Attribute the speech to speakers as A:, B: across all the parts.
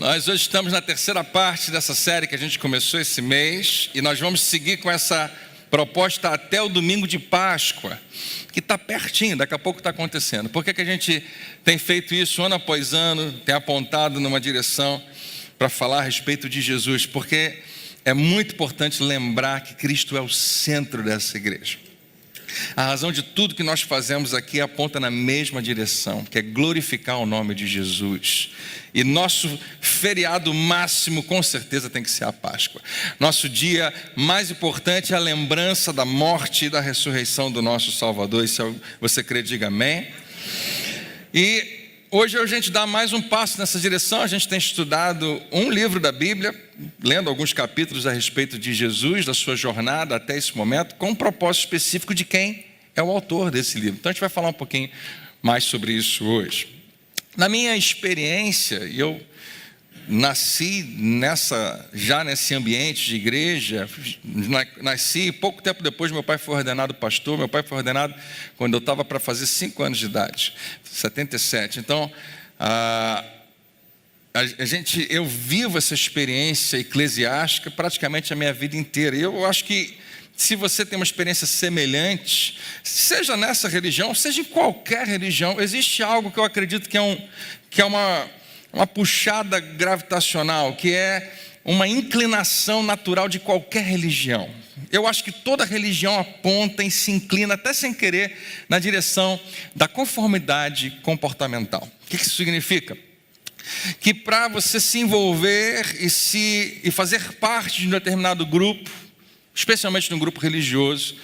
A: Nós hoje estamos na terceira parte dessa série que a gente começou esse mês e nós vamos seguir com essa proposta até o domingo de Páscoa, que está pertinho, daqui a pouco está acontecendo. Por que a gente tem feito isso ano após ano, tem apontado numa direção para falar a respeito de Jesus? Porque é muito importante lembrar que Cristo é o centro dessa igreja. A razão de tudo que nós fazemos aqui aponta na mesma direção, que é glorificar o nome de Jesus. E nosso feriado máximo, com certeza, tem que ser a Páscoa. Nosso dia mais importante é a lembrança da morte e da ressurreição do nosso Salvador. E se você crê, diga amém. E hoje a gente dá mais um passo nessa direção. A gente tem estudado um livro da Bíblia, lendo alguns capítulos a respeito de Jesus, da sua jornada até esse momento, com um propósito específico de quem é o autor desse livro. Então a gente vai falar um pouquinho mais sobre isso hoje. Na minha experiência, eu nasci já nesse ambiente de igreja, nasci pouco tempo depois meu pai foi ordenado pastor. Meu pai foi ordenado quando eu estava para fazer 5 anos de idade, 77. Então, eu vivo essa experiência eclesiástica praticamente a minha vida inteira. E eu acho que se você tem uma experiência semelhante, seja nessa religião, seja em qualquer religião, existe algo que eu acredito que é uma puxada gravitacional, que é uma inclinação natural de qualquer religião. Eu acho que toda religião aponta e se inclina, até sem querer, na direção da conformidade comportamental. O que isso significa? Que para você se envolver e fazer parte de um determinado grupo, especialmente no grupo religioso,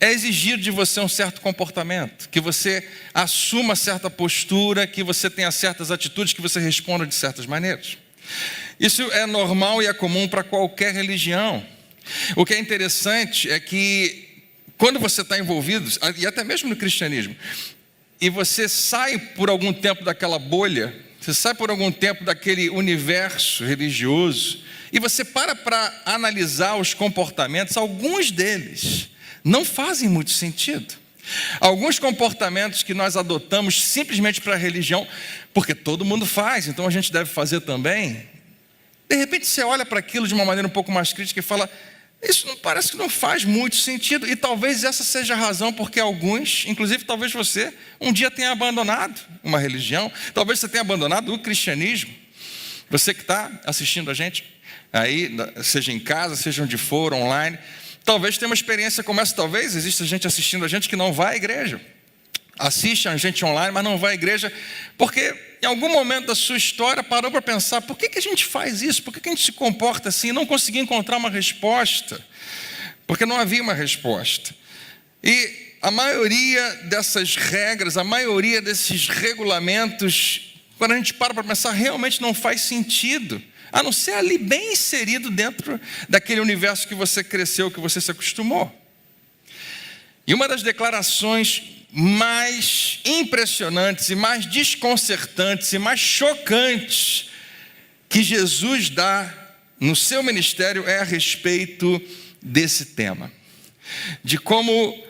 A: é exigido de você um certo comportamento, que você assuma certa postura, que você tenha certas atitudes, que você responda de certas maneiras. Isso é normal e é comum para qualquer religião. O que é interessante é que quando você está envolvido, e até mesmo no cristianismo, e você sai por algum tempo daquela bolha, você sai por algum tempo daquele universo religioso, e você para analisar os comportamentos, alguns deles não fazem muito sentido. Alguns comportamentos que nós adotamos simplesmente para a religião, porque todo mundo faz, então a gente deve fazer também. De repente você olha para aquilo de uma maneira um pouco mais crítica e fala, isso não parece que não faz muito sentido. E talvez essa seja a razão porque alguns, inclusive talvez você, um dia tenha abandonado uma religião. Talvez você tenha abandonado o cristianismo. Você que está assistindo a gente aí, seja em casa, seja onde for, online, talvez tenha uma experiência como essa. Talvez exista gente assistindo a gente que não vai à igreja. Assiste a gente online, mas não vai à igreja, porque em algum momento da sua história parou para pensar, por que a gente faz isso? Por que a gente se comporta assim? Não conseguia encontrar uma resposta, porque não havia uma resposta. E a maioria dessas regras, a maioria desses regulamentos, quando a gente para pensar, realmente não faz sentido, a não ser ali bem inserido dentro daquele universo que você cresceu, que você se acostumou. E uma das declarações mais impressionantes e mais desconcertantes e mais chocantes que Jesus dá no seu ministério é a respeito desse tema, de como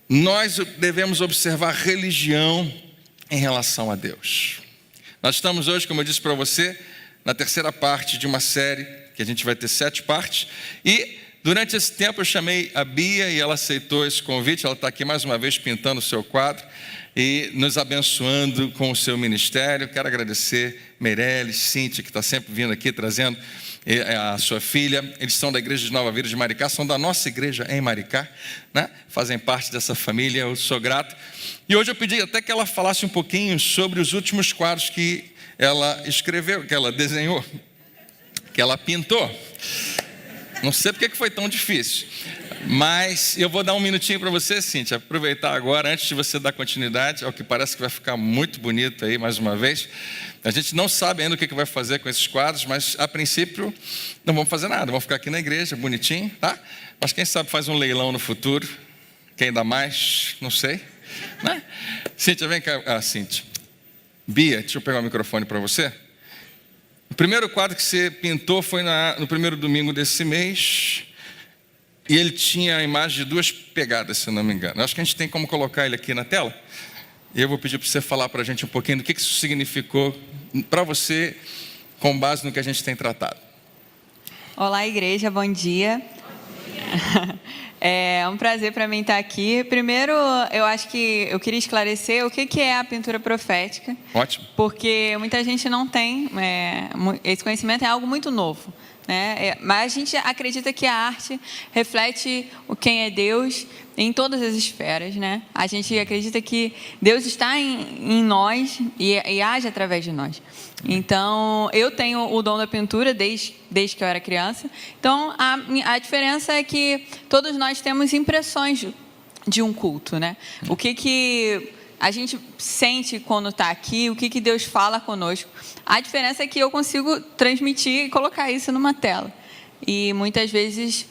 A: nós devemos observar religião em relação a Deus. Nós estamos hoje, como eu disse para você, na terceira parte de uma série, que a gente vai ter 7 partes, e durante esse tempo eu chamei a Bia e ela aceitou esse convite. Ela está aqui mais uma vez pintando o seu quadro e nos abençoando com o seu ministério. Quero agradecer Meirelles, Cíntia, que está sempre vindo aqui trazendo a sua filha. Eles são da igreja de Nova Vida de Maricá, são da nossa igreja em Maricá, né? Fazem parte dessa família, eu sou grato. E hoje eu pedi até que ela falasse um pouquinho sobre os últimos quadros que ela escreveu, que ela desenhou, que ela pintou. Não sei porque que foi tão difícil, mas eu vou dar um minutinho para você, Cíntia, aproveitar agora, antes de você dar continuidade, ao que parece que vai ficar muito bonito aí, mais uma vez. A gente não sabe ainda o que vai fazer com esses quadros, mas a princípio não vamos fazer nada, vamos ficar aqui na igreja, bonitinho, tá? Mas quem sabe faz um leilão no futuro, quem dá mais, não sei, né? Cíntia, vem cá, Cíntia. Bia, deixa eu pegar o microfone para você. O primeiro quadro que você pintou foi no primeiro domingo desse mês. E ele tinha a imagem de 2 pegadas, se eu não me engano. Acho que a gente tem como colocar ele aqui na tela. E eu vou pedir para você falar para a gente um pouquinho do que isso significou para você com base no que a gente tem tratado.
B: Olá, igreja, bom dia. É um prazer para mim estar aqui. Primeiro, eu acho que eu queria esclarecer o que é a pintura profética.
A: Ótimo.
B: Porque muita gente não tem, esse conhecimento é algo muito novo, né? Mas a gente acredita que a arte reflete quem é Deus em todas as esferas, né? A gente acredita que Deus está em nós e age através de nós. Então, eu tenho o dom da pintura desde que eu era criança. Então, a diferença é que todos nós temos impressões de um culto, né? O que a gente sente quando está aqui, o que Deus fala conosco. A diferença é que eu consigo transmitir e colocar isso numa tela. E muitas vezes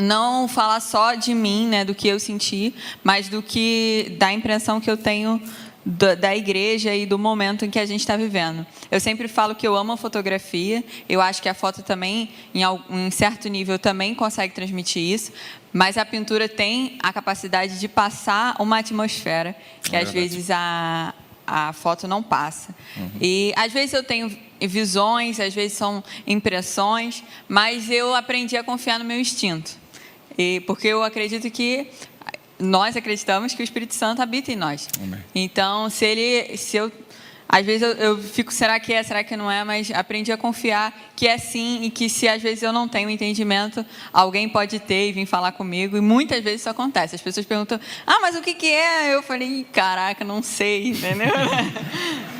B: não falar só de mim, né, do que eu senti, mas da impressão que eu tenho da igreja e do momento em que a gente está vivendo. Eu sempre falo que eu amo a fotografia, eu acho que a foto também, em certo nível, também consegue transmitir isso, mas a pintura tem a capacidade de passar uma atmosfera que às vezes a foto não passa. E às vezes eu tenho visões, às vezes são impressões, mas eu aprendi a confiar no meu instinto. Porque eu acredito que nós acreditamos que o Espírito Santo habita em nós.
A: Amém.
B: Então, às vezes eu fico, será que é, será que não é? Mas aprendi a confiar que é sim, e que se às vezes eu não tenho entendimento, alguém pode ter e vir falar comigo, e muitas vezes isso acontece. As pessoas perguntam, mas o que é? Eu falei, caraca, não sei, entendeu?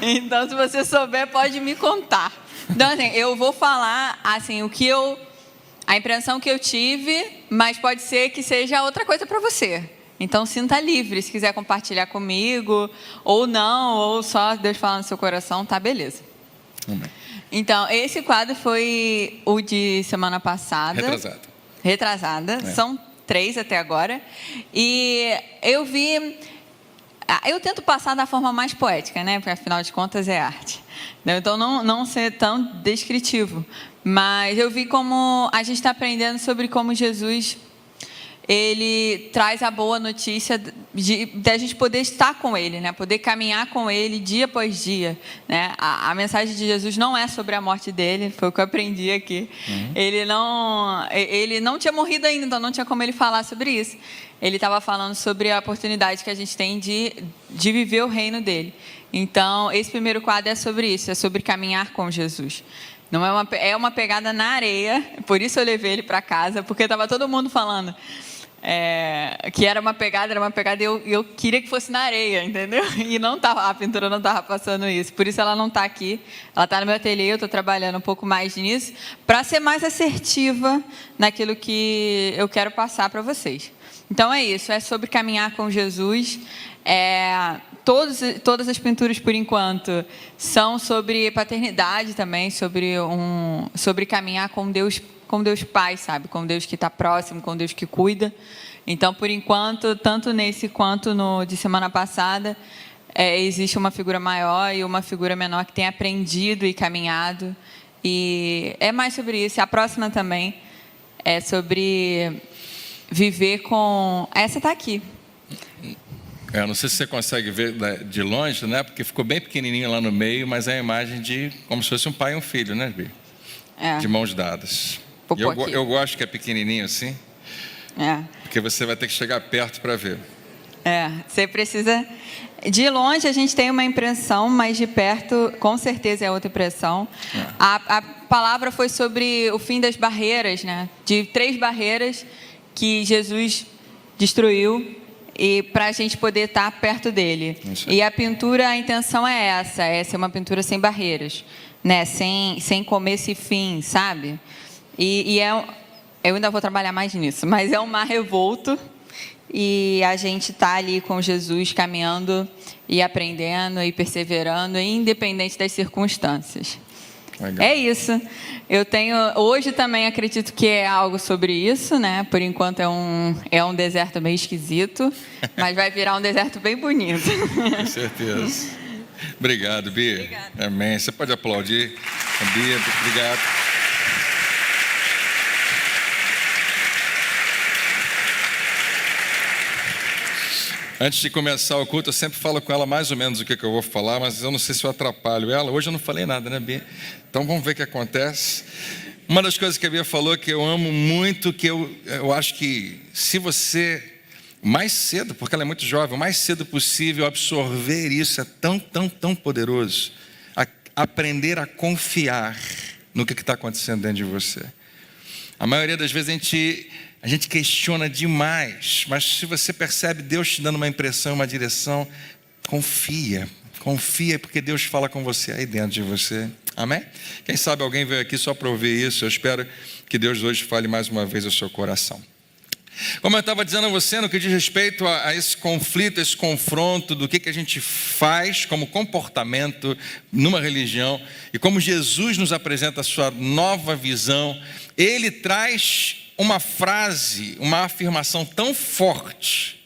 B: Então, se você souber, pode me contar. Então, assim, eu vou falar, assim, a impressão que eu tive, mas pode ser que seja outra coisa para você. Então, sinta livre, se quiser compartilhar comigo, ou não, ou só Deus falar no seu coração, tá, beleza.
A: Amém.
B: Então, esse quadro foi o de semana passada. Retrasada. São 3 até agora. E eu tento passar da forma mais poética, né? Porque, afinal de contas, é arte. Então, não ser tão descritivo. Mas eu vi como a gente está aprendendo sobre como Jesus, ele traz a boa notícia de a gente poder estar com ele, né? Poder caminhar com ele dia após dia, né? A mensagem de Jesus não é sobre a morte dele, foi o que eu aprendi aqui. Ele não tinha morrido ainda, então não tinha como ele falar sobre isso. Ele estava falando sobre a oportunidade que a gente tem de viver o reino dele. Então, esse primeiro quadro é sobre isso, é sobre caminhar com Jesus. Não é uma pegada na areia, por isso eu levei ele para casa, porque estava todo mundo falando que era uma pegada e eu queria que fosse na areia, entendeu? E a pintura não estava passando isso, por isso ela não está aqui, ela está no meu ateliê, eu estou trabalhando um pouco mais nisso, para ser mais assertiva naquilo que eu quero passar para vocês. Então é isso, é sobre caminhar com Jesus. Todas as pinturas, por enquanto, são sobre paternidade também, sobre caminhar com Deus Pai, sabe? Com Deus que está próximo, com Deus que cuida. Então, por enquanto, tanto nesse quanto no de semana passada, existe uma figura maior e uma figura menor que tem aprendido e caminhado. E é mais sobre isso. A próxima também é sobre viver com... Essa está aqui.
A: Não sei se você consegue ver de longe, né? Porque ficou bem pequenininho lá no meio, mas é a imagem de como se fosse um pai e um filho, né, Bi? De mãos dadas. Eu gosto que é pequenininho assim, porque você vai ter que chegar perto para ver.
B: Você precisa... De longe a gente tem uma impressão, mas de perto, com certeza, é outra impressão. A palavra foi sobre o fim das barreiras, né? De 3 barreiras que Jesus destruiu e para a gente poder estar perto dele. E a pintura, a intenção é essa é uma pintura sem barreiras, né? Sem começo e fim, sabe? Eu ainda vou trabalhar mais nisso, mas é um mar revolto e a gente está ali com Jesus caminhando e aprendendo e perseverando, independente das circunstâncias.
A: Legal.
B: É isso. Hoje também acredito que é algo sobre isso, né? Por enquanto é um deserto meio esquisito, mas vai virar um deserto bem bonito.
A: Com certeza. Obrigado, Bia.
B: Obrigada.
A: Amém. Você pode aplaudir. Bia, obrigado. Antes de começar o culto, eu sempre falo com ela mais ou menos o que eu vou falar, mas eu não sei se eu atrapalho ela. Hoje eu não falei nada, né, Bia? Então vamos ver o que acontece. Uma das coisas que a Bia falou que eu amo muito, que eu acho que se você, mais cedo, porque ela é muito jovem, o mais cedo possível absorver isso é tão poderoso. Aprender a confiar no que está acontecendo dentro de você. A maioria das vezes a gente questiona demais, mas se você percebe Deus te dando uma impressão, uma direção, confia porque Deus fala com você aí dentro de você, amém? Quem sabe alguém veio aqui só para ouvir isso. Eu espero que Deus hoje fale mais uma vez ao seu coração. Como eu estava dizendo a você, no que diz respeito a esse conflito, esse confronto do que a gente faz como comportamento numa religião e como Jesus nos apresenta a sua nova visão, ele traz uma frase, uma afirmação tão forte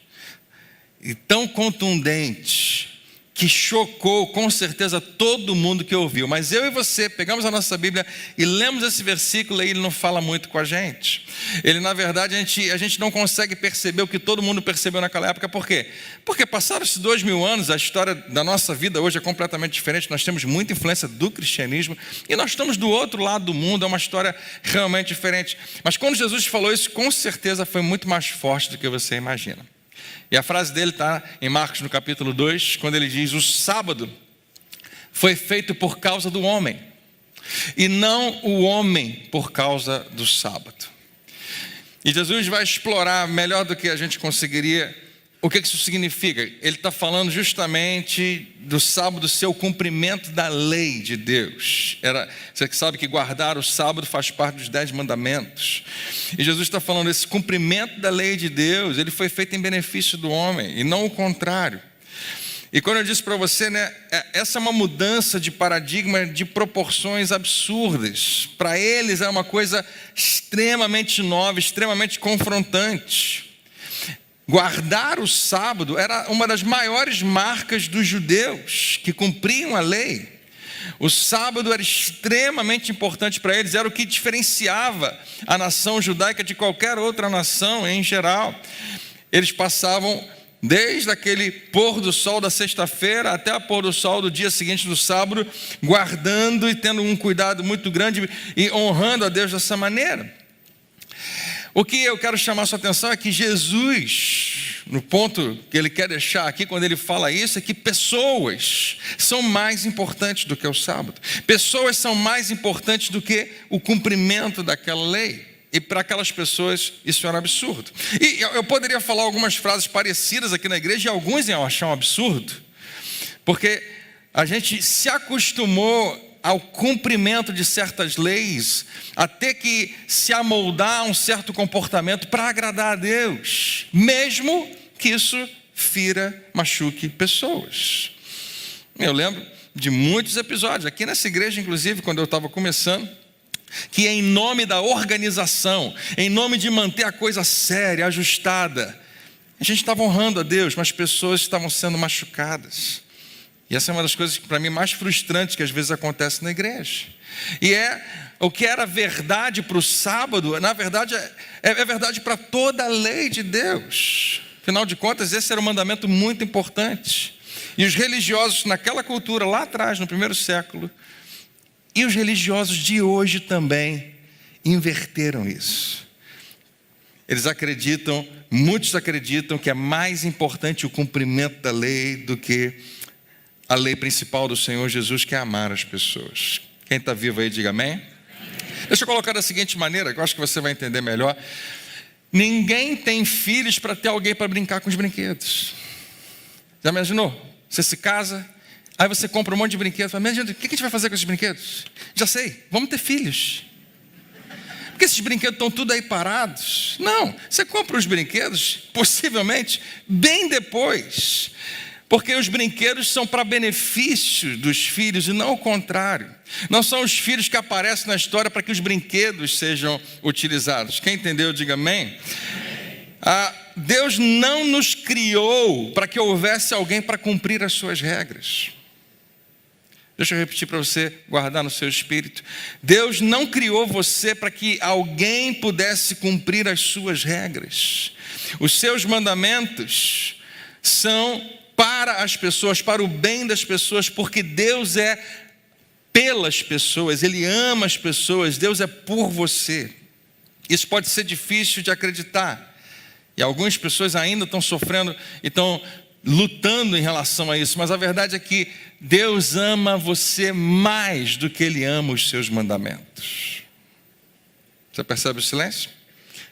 A: e tão contundente que chocou com certeza todo mundo que ouviu. Mas eu e você pegamos a nossa Bíblia e lemos esse versículo e ele não fala muito com a gente. Ele, na verdade, a gente não consegue perceber o que todo mundo percebeu naquela época. Por quê? Porque passaram-se 2000 anos, a história da nossa vida hoje é completamente diferente. Nós temos muita influência do cristianismo e nós estamos do outro lado do mundo, é uma história realmente diferente. Mas quando Jesus falou isso, com certeza foi muito mais forte do que você imagina. E a frase dele está em Marcos no capítulo 2, quando ele diz: o sábado foi feito por causa do homem, e não o homem por causa do sábado. E Jesus vai explorar melhor do que a gente conseguiria o que isso significa. Ele está falando justamente do sábado ser o cumprimento da lei de Deus. Você sabe que guardar o sábado faz parte dos 10 mandamentos. E Jesus está falando desse cumprimento da lei de Deus, ele foi feito em benefício do homem, e não o contrário. E quando eu disse para você, né, essa é uma mudança de paradigma de proporções absurdas. Para eles é uma coisa extremamente nova, extremamente confrontante. Guardar o sábado era uma das maiores marcas dos judeus que cumpriam a lei. O sábado era extremamente importante para eles, era o que diferenciava a nação judaica de qualquer outra nação em geral. Eles passavam desde aquele pôr do sol da sexta-feira até o pôr do sol do dia seguinte do sábado, guardando e tendo um cuidado muito grande e honrando a Deus dessa maneira. O que eu quero chamar a sua atenção é que Jesus, no ponto que ele quer deixar aqui quando ele fala isso, é que pessoas são mais importantes do que o sábado. Pessoas são mais importantes do que o cumprimento daquela lei. E para aquelas pessoas isso era um absurdo. E eu poderia falar algumas frases parecidas aqui na igreja, e alguns iam achar um absurdo, porque a gente se acostumou ao cumprimento de certas leis, até que se amoldar a um certo comportamento para agradar a Deus, mesmo que isso fira, machuque pessoas. Eu lembro de muitos episódios, aqui nessa igreja inclusive, quando eu estava começando, que em nome da organização, em nome de manter a coisa séria, ajustada, a gente estava honrando a Deus, mas pessoas estavam sendo machucadas. E essa é uma das coisas para mim mais frustrantes que às vezes acontece na igreja. E o que era verdade para o sábado, na verdade é verdade para toda a lei de Deus. Afinal de contas, esse era um mandamento muito importante. E os religiosos naquela cultura, lá atrás, no primeiro século, e os religiosos de hoje também, inverteram isso. Muitos acreditam que é mais importante o cumprimento da lei do que a lei principal do Senhor Jesus, que é amar as pessoas. Quem está vivo aí, diga amém. Amém. Deixa eu colocar da seguinte maneira, que eu acho que você vai entender melhor. Ninguém tem filhos para ter alguém para brincar com os brinquedos. Já imaginou? Você se casa, aí você compra um monte de brinquedos. Fala, o que a gente vai fazer com esses brinquedos? Já sei, vamos ter filhos. Porque esses brinquedos estão tudo aí parados. Não, você compra os brinquedos, possivelmente, bem depois. Porque os brinquedos são para benefício dos filhos e não o contrário. Não são os filhos que aparecem na história para que os brinquedos sejam utilizados. Quem entendeu, diga amém. Deus não nos criou para que houvesse alguém para cumprir as suas regras. Deixa eu repetir para você guardar no seu espírito. Deus não criou você para que alguém pudesse cumprir as suas regras. Os seus mandamentos são para as pessoas, para o bem das pessoas, porque Deus é pelas pessoas, Ele ama as pessoas, Deus é por você. Isso pode ser difícil de acreditar, e algumas pessoas ainda estão sofrendo e estão lutando em relação a isso, mas a verdade é que Deus ama você mais do que Ele ama os seus mandamentos. Você percebe o silêncio?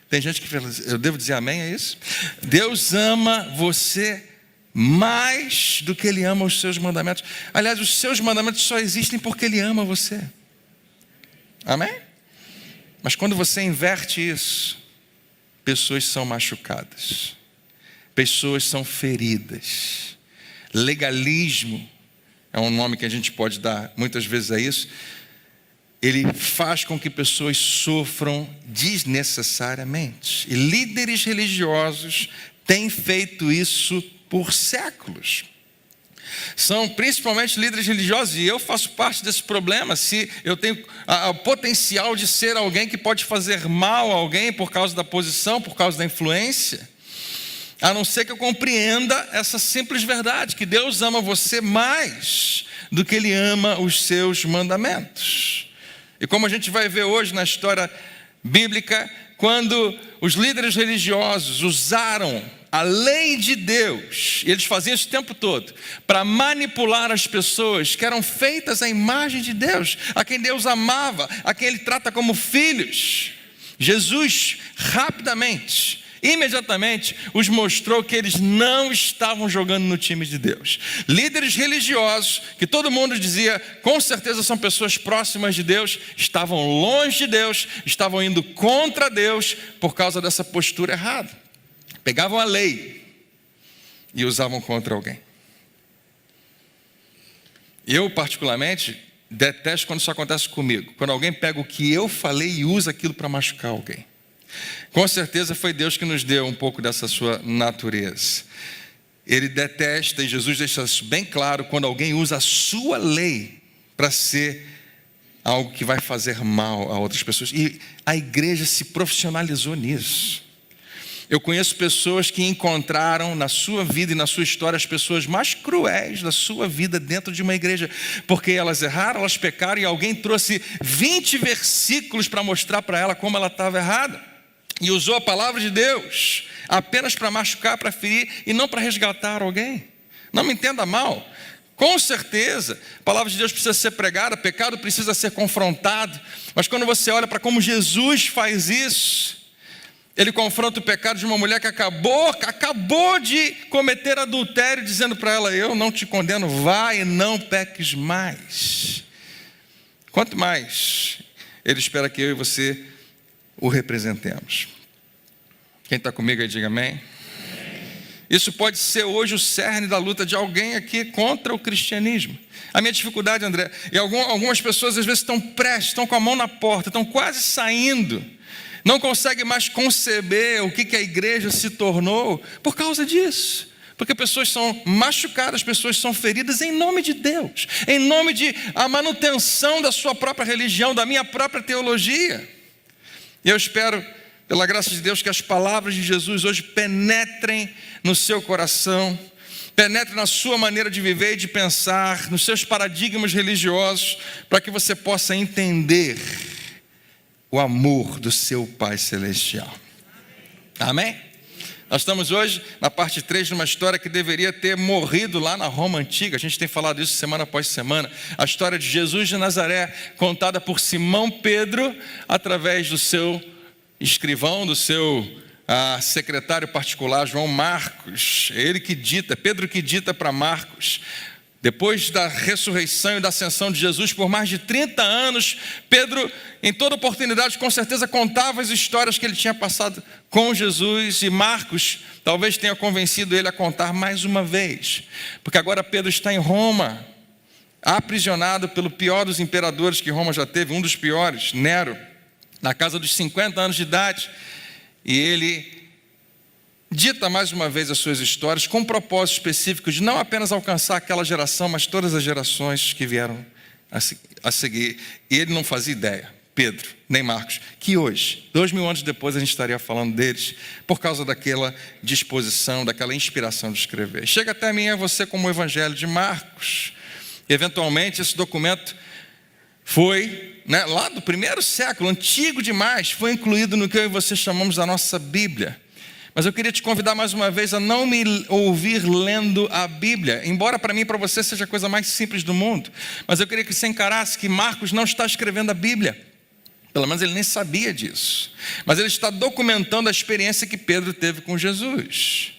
A: Tem gente que fala, eu devo dizer amém, é isso? Deus ama você mais do que Ele ama os seus mandamentos. Aliás, os seus mandamentos só existem porque Ele ama você. Amém? Mas quando você inverte isso, pessoas são machucadas, pessoas são feridas. Legalismo é um nome que a gente pode dar muitas vezes a isso. Ele faz com que pessoas sofram desnecessariamente. E líderes religiosos têm feito isso por séculos. São principalmente líderes religiosos, e eu faço parte desse problema. Se eu tenho o potencial de ser alguém que pode fazer mal a alguém por causa da posição, por causa da influência, a não ser que eu compreenda essa simples verdade, que Deus ama você mais do que Ele ama os seus mandamentos. E como a gente vai ver hoje na história bíblica, quando os líderes religiosos usaram a lei de Deus, e eles faziam isso o tempo todo, para manipular as pessoas que eram feitas à imagem de Deus, a quem Deus amava, a quem Ele trata como filhos. Jesus, rapidamente, imediatamente, os mostrou que eles não estavam jogando no time de Deus. Líderes religiosos, que todo mundo dizia, com certeza são pessoas próximas de Deus, estavam longe de Deus, estavam indo contra Deus por causa dessa postura errada. Pegavam a lei e usavam contra alguém. Eu, particularmente, detesto quando isso acontece comigo. Quando alguém pega o que eu falei e usa aquilo para machucar alguém. Com certeza foi Deus que nos deu um pouco dessa sua natureza. Ele detesta, e Jesus deixa isso bem claro, quando alguém usa a sua lei para ser algo que vai fazer mal a outras pessoas. E a igreja se profissionalizou nisso. Eu conheço pessoas que encontraram na sua vida e na sua história as pessoas mais cruéis da sua vida dentro de uma igreja, porque elas erraram, elas pecaram, e alguém trouxe 20 versículos para mostrar para ela como ela estava errada, e usou a palavra de Deus apenas para machucar, para ferir, e não para resgatar alguém. Não me entenda mal. Com certeza, a palavra de Deus precisa ser pregada, pecado precisa ser confrontado, mas quando você olha para como Jesus faz isso, Ele confronta o pecado de uma mulher que acabou de cometer adultério, dizendo para ela, eu não te condeno, vai e não peques mais. Quanto mais Ele espera que eu e você o representemos. Quem está comigo aí, diga amém. Isso pode ser hoje o cerne da luta de alguém aqui contra o cristianismo. A minha dificuldade, André, e algumas pessoas às vezes estão prestes, estão com a mão na porta, estão quase saindo, não consegue mais conceber o que a igreja se tornou por causa disso. Porque pessoas são machucadas, pessoas são feridas em nome de Deus, em nome de a manutenção da sua própria religião, da minha própria teologia. E eu espero, pela graça de Deus, que as palavras de Jesus hoje penetrem no seu coração, penetrem na sua maneira de viver e de pensar, nos seus paradigmas religiosos, para que você possa entender o amor do seu Pai Celestial. Amém? Nós estamos hoje na parte 3 de uma história que deveria ter morrido lá na Roma Antiga. A gente tem falado isso semana após semana. A história de Jesus de Nazaré, contada por Simão Pedro, através do seu escrivão, do seu secretário particular, João Marcos. É ele que dita, Pedro que dita para Marcos. Depois da ressurreição e da ascensão de Jesus, por mais de 30 anos, Pedro, em toda oportunidade, com certeza contava as histórias que ele tinha passado com Jesus, e Marcos talvez tenha convencido ele a contar mais uma vez, porque agora Pedro está em Roma, aprisionado pelo pior dos imperadores que Roma já teve, um dos piores, Nero, na casa dos 50 anos de idade, e ele dita mais uma vez as suas histórias com um propósito específico de não apenas alcançar aquela geração, mas todas as gerações que vieram a seguir. E ele não fazia ideia Pedro, nem Marcos, que hoje, 2000 anos depois, a gente estaria falando deles por causa daquela disposição, daquela inspiração de escrever. Chega até mim e a você como o Evangelho de Marcos. Eventualmente, esse documento foi, lá do primeiro século, antigo demais, foi incluído no que eu e você chamamos da nossa Bíblia. Mas eu queria te convidar mais uma vez a não me ouvir lendo a Bíblia, embora para mim e para você seja a coisa mais simples do mundo. Mas eu queria que você encarasse que Marcos não está escrevendo a Bíblia. Pelo menos ele nem sabia disso. Mas ele está documentando a experiência que Pedro teve com Jesus.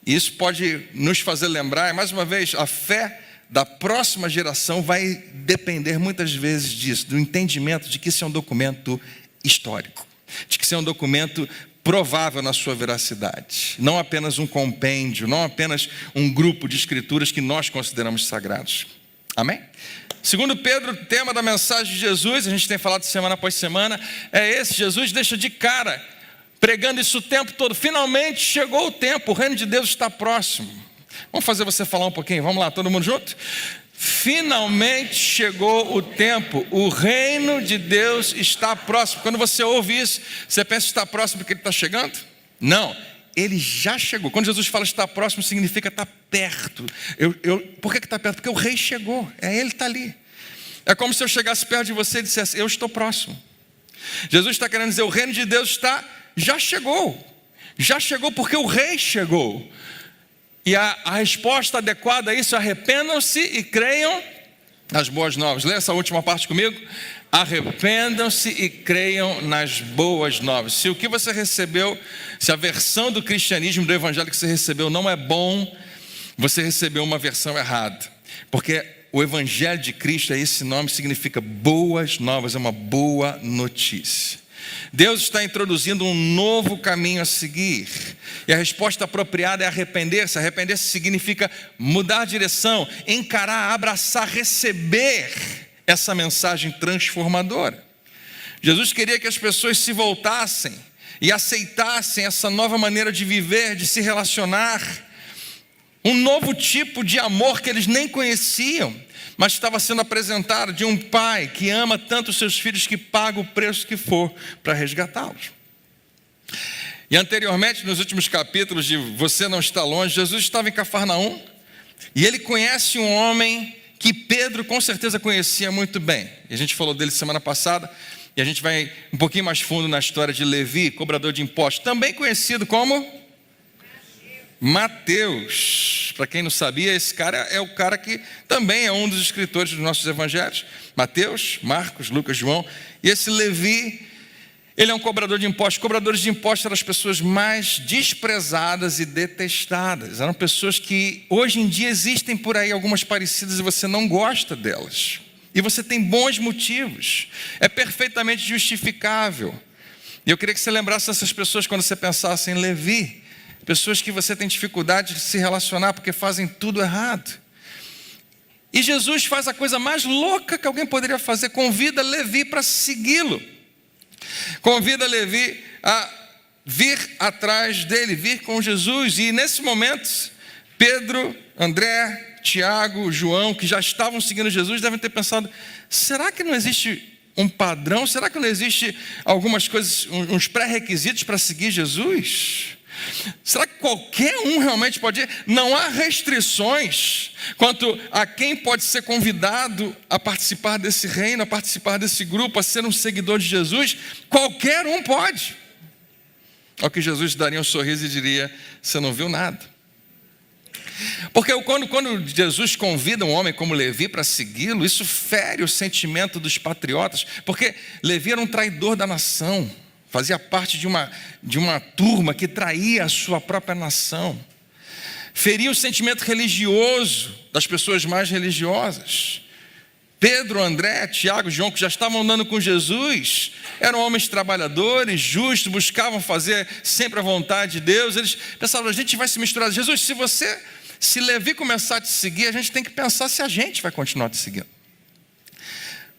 A: Isso pode nos fazer lembrar, mais uma vez, a fé da próxima geração vai depender muitas vezes disso, do entendimento de que isso é um documento histórico, de que isso é um documento provável na sua veracidade, não apenas um compêndio, não apenas um grupo de escrituras que nós consideramos sagrados. Amém? Segundo Pedro, o tema da mensagem de Jesus, a gente tem falado semana após semana, é esse: Jesus deixa de cara, pregando isso o tempo todo. Finalmente chegou o tempo, o reino de Deus está próximo. Vamos fazer você falar um pouquinho, vamos lá, todo mundo junto? Finalmente chegou o tempo, o reino de Deus está próximo. Quando você ouve isso, você pensa que está próximo porque ele está chegando? Não, ele já chegou. Quando Jesus fala está próximo, significa está perto. Por que está perto? Porque o rei chegou, ele está ali. É como se eu chegasse perto de você e dissesse: eu estou próximo. Jesus está querendo dizer, o reino de Deus já chegou porque o rei chegou. E a resposta adequada a isso: arrependam-se e creiam nas boas novas. Lê essa última parte comigo. Arrependam-se e creiam nas boas novas. Se o que você recebeu, se a versão do cristianismo, do evangelho que você recebeu não é bom, você recebeu uma versão errada. Porque o evangelho de Cristo, esse nome significa boas novas, é uma boa notícia. Deus está introduzindo um novo caminho a seguir. E a resposta apropriada é arrepender-se. Arrepender-se significa mudar a direção, encarar, abraçar, receber essa mensagem transformadora. Jesus queria que as pessoas se voltassem e aceitassem essa nova maneira de viver, de se relacionar. Um novo tipo de amor que eles nem conheciam, mas estava sendo apresentado, de um pai que ama tanto os seus filhos que paga o preço que for para resgatá-los. E anteriormente, nos últimos capítulos de Você Não Está Longe, Jesus estava em Cafarnaum e ele conhece um homem que Pedro com certeza conhecia muito bem. E a gente falou dele semana passada, e a gente vai um pouquinho mais fundo na história de Levi, cobrador de impostos, também conhecido como Mateus. Para quem não sabia, esse cara é o cara que também é um dos escritores dos nossos evangelhos. Mateus, Marcos, Lucas, João. E esse Levi, ele é um cobrador de impostos. Cobradores de impostos eram as pessoas mais desprezadas e detestadas. Eram pessoas que hoje em dia existem por aí, algumas parecidas, e você não gosta delas. E você tem bons motivos. É perfeitamente justificável. E eu queria que você lembrasse dessas pessoas quando você pensasse em Levi. Pessoas que você tem dificuldade de se relacionar porque fazem tudo errado. E Jesus faz a coisa mais louca que alguém poderia fazer: convida Levi para segui-lo. Convida Levi a vir atrás dele, vir com Jesus. E nesse momento, Pedro, André, Tiago, João, que já estavam seguindo Jesus, devem ter pensado: será que não existe um padrão? Será que não existe algumas coisas, uns pré-requisitos para seguir Jesus? Será que qualquer um realmente pode ir? Não há restrições quanto a quem pode ser convidado a participar desse reino, a participar desse grupo, a ser um seguidor de Jesus. Qualquer um pode. Ao que Jesus daria um sorriso e diria: você não viu nada. Porque quando Jesus convida um homem como Levi para segui-lo, isso fere o sentimento dos patriotas, porque Levi era um traidor da nação. Fazia parte de uma turma que traía a sua própria nação. Feria o sentimento religioso das pessoas mais religiosas. Pedro, André, Tiago, João, que já estavam andando com Jesus, eram homens trabalhadores, justos, buscavam fazer sempre a vontade de Deus. Eles pensavam: a gente vai se misturar. Jesus, se Levi começar a te seguir, a gente tem que pensar se a gente vai continuar te seguindo.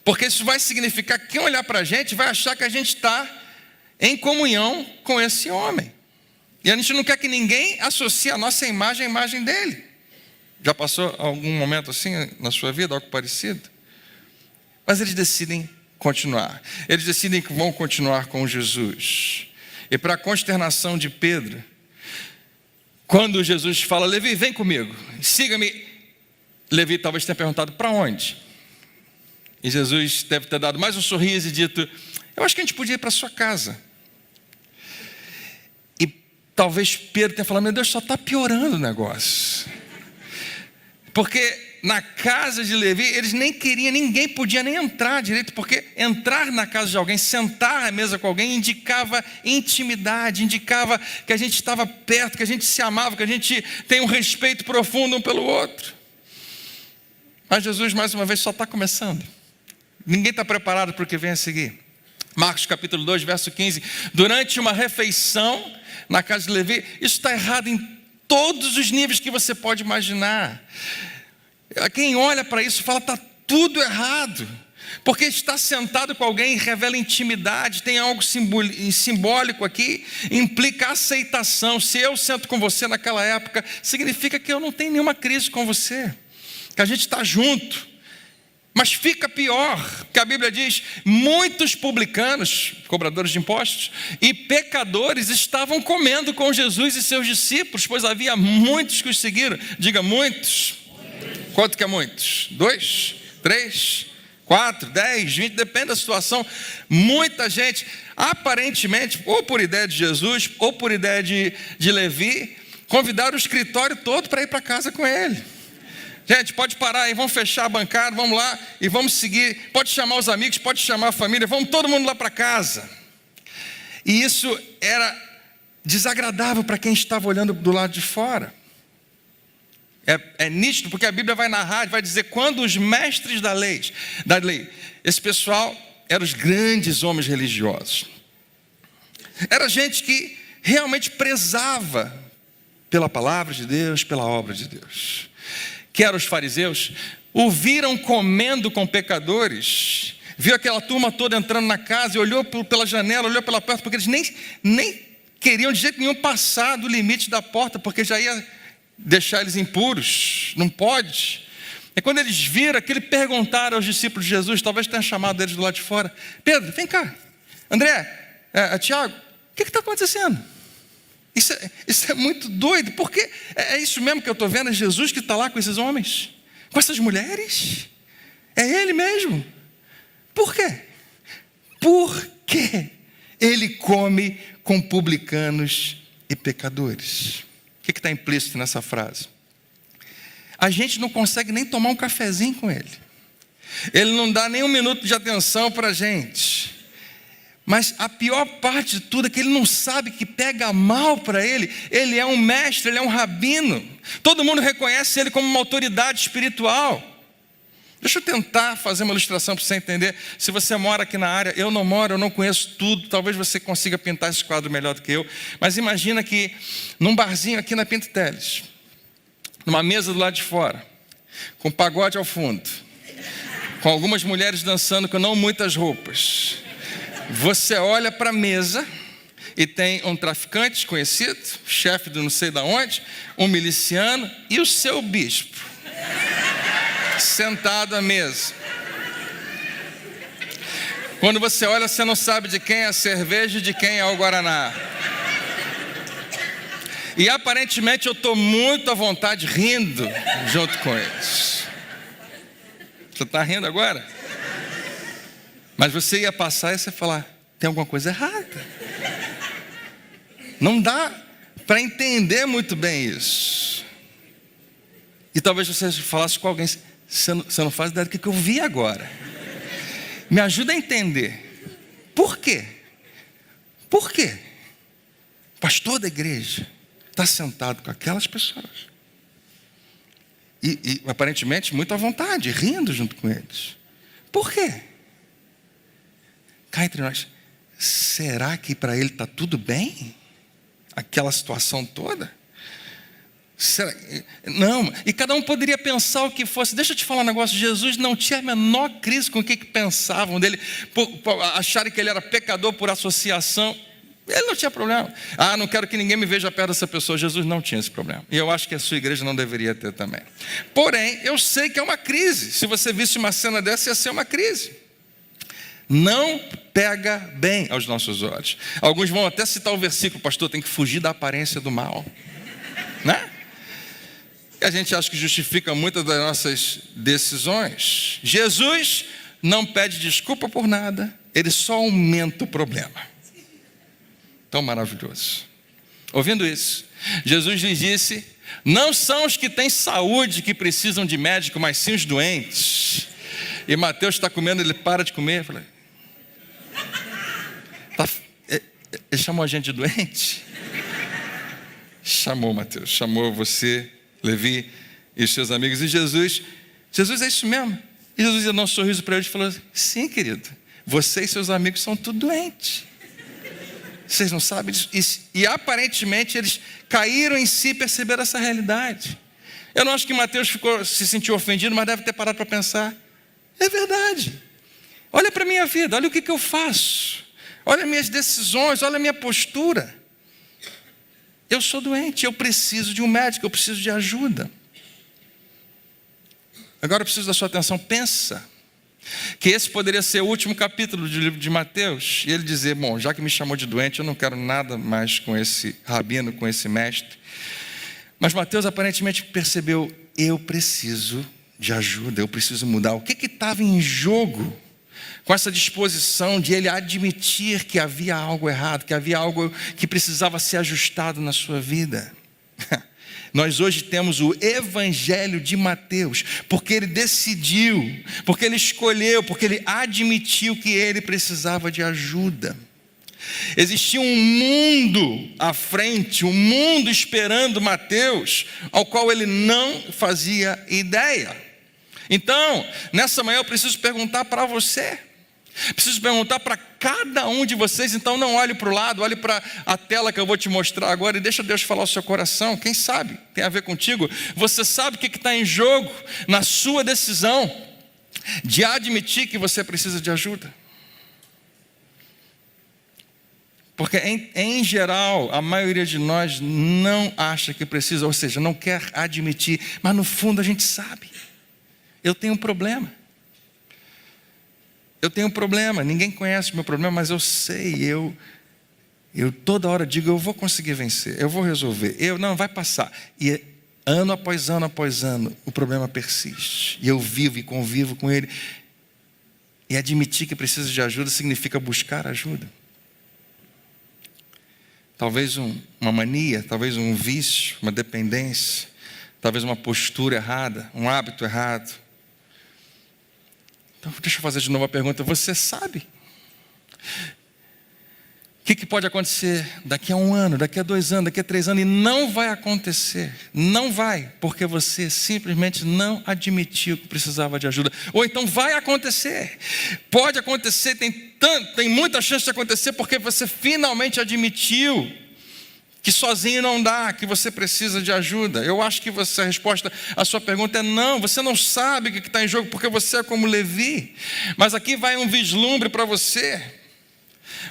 A: Porque isso vai significar que quem olhar para a gente vai achar que a gente está em comunhão com esse homem. E a gente não quer que ninguém associe a nossa imagem à imagem dele. Já passou algum momento assim na sua vida, algo parecido? Mas eles decidem continuar. Eles decidem que vão continuar com Jesus. E para a consternação de Pedro, quando Jesus fala, Levi, vem comigo, siga-me. Levi talvez tenha perguntado, para onde? E Jesus deve ter dado mais um sorriso e dito, eu acho que a gente podia ir para a sua casa. E talvez Pedro tenha falado, meu Deus, só está piorando o negócio. Porque na casa de Levi, eles nem queriam, ninguém podia nem entrar direito, porque entrar na casa de alguém, sentar à mesa com alguém, indicava intimidade, indicava que a gente estava perto, que a gente se amava, que a gente tem um respeito profundo um pelo outro. Mas Jesus, mais uma vez, só está começando. Ninguém está preparado para o que vem a seguir. Marcos capítulo 2, verso 15. Durante uma refeição na casa de Levi, isso está errado em todos os níveis que você pode imaginar. Quem olha para isso fala, está tudo errado. Porque estar sentado com alguém revela intimidade, tem algo simbólico aqui, implica aceitação. Se eu sento com você naquela época, significa que eu não tenho nenhuma crise com você, que a gente está junto. Mas fica pior, porque a Bíblia diz, muitos publicanos, cobradores de impostos, e pecadores estavam comendo com Jesus e seus discípulos, pois havia muitos que os seguiram. Diga, muitos. Quanto que é muitos? 2, 3, 4, 10, 20, depende da situação. Muita gente, aparentemente, ou por ideia de Jesus, ou por ideia de Levi, convidaram o escritório todo para ir para casa com ele. Gente, pode parar aí, vamos fechar a bancada, vamos lá e vamos seguir. Pode chamar os amigos, pode chamar a família, vamos todo mundo lá para casa. E isso era desagradável para quem estava olhando do lado de fora. É nítido, porque a Bíblia vai narrar, vai dizer, quando os mestres da lei, esse pessoal eram os grandes homens religiosos. Era gente que realmente prezava pela palavra de Deus, pela obra de Deus. Que eram os fariseus, o viram comendo com pecadores, viu aquela turma toda entrando na casa e olhou pela janela, olhou pela porta, porque eles nem queriam de jeito nenhum passar do limite da porta, porque já ia deixar eles impuros, não pode. E quando eles viram aquilo, perguntaram aos discípulos de Jesus, talvez tenha chamado eles do lado de fora, Pedro, vem cá, André, Tiago, o que está acontecendo? Isso é muito doido, porque é isso mesmo que eu estou vendo, é Jesus que está lá com esses homens, com essas mulheres, é Ele mesmo. Por quê? Porque Ele come com publicanos e pecadores. O que está implícito nessa frase? A gente não consegue nem tomar um cafezinho com Ele, Ele não dá nem um minuto de atenção para a gente. Mas a pior parte de tudo é que ele não sabe que pega mal para ele. Ele é um mestre, ele é um rabino. Todo mundo reconhece ele como uma autoridade espiritual. Deixa eu tentar fazer uma ilustração para você entender. Se você mora aqui na área, eu não moro, eu não conheço tudo. Talvez você consiga pintar esse quadro melhor do que eu. Mas imagina que num barzinho aqui na Pinto Teles, numa mesa do lado de fora, com pagode ao fundo, com algumas mulheres dançando com não muitas roupas. Você olha para a mesa e tem um traficante desconhecido, chefe de não sei de onde, um miliciano e o seu bispo sentado à mesa. Quando você olha, você não sabe de quem é a cerveja e de quem é o guaraná. E aparentemente eu estou muito à vontade rindo junto com eles. Você está rindo agora? Mas você ia passar e você ia falar, tem alguma coisa errada. Não dá para entender muito bem isso. E talvez você falasse com alguém, você não faz ideia do que eu vi agora. Me ajuda a entender. Por quê? Por quê? O pastor da igreja está sentado com aquelas pessoas. E aparentemente muito à vontade, rindo junto com eles. Por quê? Cá entre nós, será que para ele está tudo bem? Aquela situação toda? Será? Não, e cada um poderia pensar o que fosse. Deixa eu te falar um negócio, Jesus não tinha a menor crise com o que pensavam dele, por acharem que ele era pecador por associação. Ele não tinha problema. Não quero que ninguém me veja perto dessa pessoa. Jesus não tinha esse problema. E eu acho que a sua igreja não deveria ter também. Porém, eu sei que é uma crise. Se você visse uma cena dessa, ia ser uma crise. Não pega bem aos nossos olhos. Alguns vão até citar o versículo, pastor, tem que fugir da aparência do mal. Né? E a gente acha que justifica muitas das nossas decisões. Jesus não pede desculpa por nada, ele só aumenta o problema. Tão maravilhoso. Ouvindo isso, Jesus lhes disse: não são os que têm saúde que precisam de médico, mas sim os doentes. E Mateus está comendo, ele para de comer. Eu falei, ele chamou a gente de doente? Chamou, Mateus, chamou você, Levi e os seus amigos. E Jesus é isso mesmo. E Jesus deu um sorriso para eles e falou: sim, querido, você e seus amigos são tudo doentes. Vocês não sabem disso? E aparentemente eles caíram em si e perceberam essa realidade. Eu não acho que Mateus se sentiu ofendido, mas deve ter parado para pensar. É verdade. Olha para a minha vida, olha o que eu faço. Olha as minhas decisões, olha a minha postura. Eu sou doente, eu preciso de um médico, eu preciso de ajuda. Agora eu preciso da sua atenção. Pensa que esse poderia ser o último capítulo do livro de Mateus, e ele dizer: bom, já que me chamou de doente, eu não quero nada mais com esse rabino, com esse mestre. Mas Mateus aparentemente percebeu: eu preciso de ajuda, eu preciso mudar. O que estava em jogo com essa disposição de ele admitir que havia algo errado, que havia algo que precisava ser ajustado na sua vida? Nós hoje temos o Evangelho de Mateus, porque ele decidiu, porque ele escolheu, porque ele admitiu que ele precisava de ajuda. Existia um mundo à frente, um mundo esperando Mateus, ao qual ele não fazia ideia. Então, nessa manhã eu preciso perguntar para você, preciso perguntar para cada um de vocês. Então não olhe para o lado, olhe para a tela que eu vou te mostrar agora e deixa Deus falar o seu coração. Quem sabe, tem a ver contigo. Você sabe o que está em jogo na sua decisão de admitir que você precisa de ajuda? Porque em geral, a maioria de nós não acha que precisa, ou seja, não quer admitir, mas no fundo a gente sabe. Eu tenho um problema. Eu tenho um problema, ninguém conhece o meu problema, mas eu sei, eu toda hora digo: eu vou conseguir vencer, eu vou resolver, não, vai passar. E ano após ano, o problema persiste. E eu vivo e convivo com ele. E admitir que precisa de ajuda significa buscar ajuda. Talvez uma mania, talvez um vício, uma dependência, talvez uma postura errada, um hábito errado. Então, deixa eu fazer de novo a pergunta: você sabe o que pode acontecer daqui a 1 ano, daqui a 2 anos, daqui a 3 anos, e não vai acontecer? Não vai, porque você simplesmente não admitiu que precisava de ajuda. Ou então vai acontecer, pode acontecer, tem muita chance de acontecer, porque você finalmente admitiu que sozinho não dá, que você precisa de ajuda. Eu acho que a resposta à sua pergunta é não. Você não sabe o que está em jogo, porque você é como Levi. Mas aqui vai um vislumbre para você.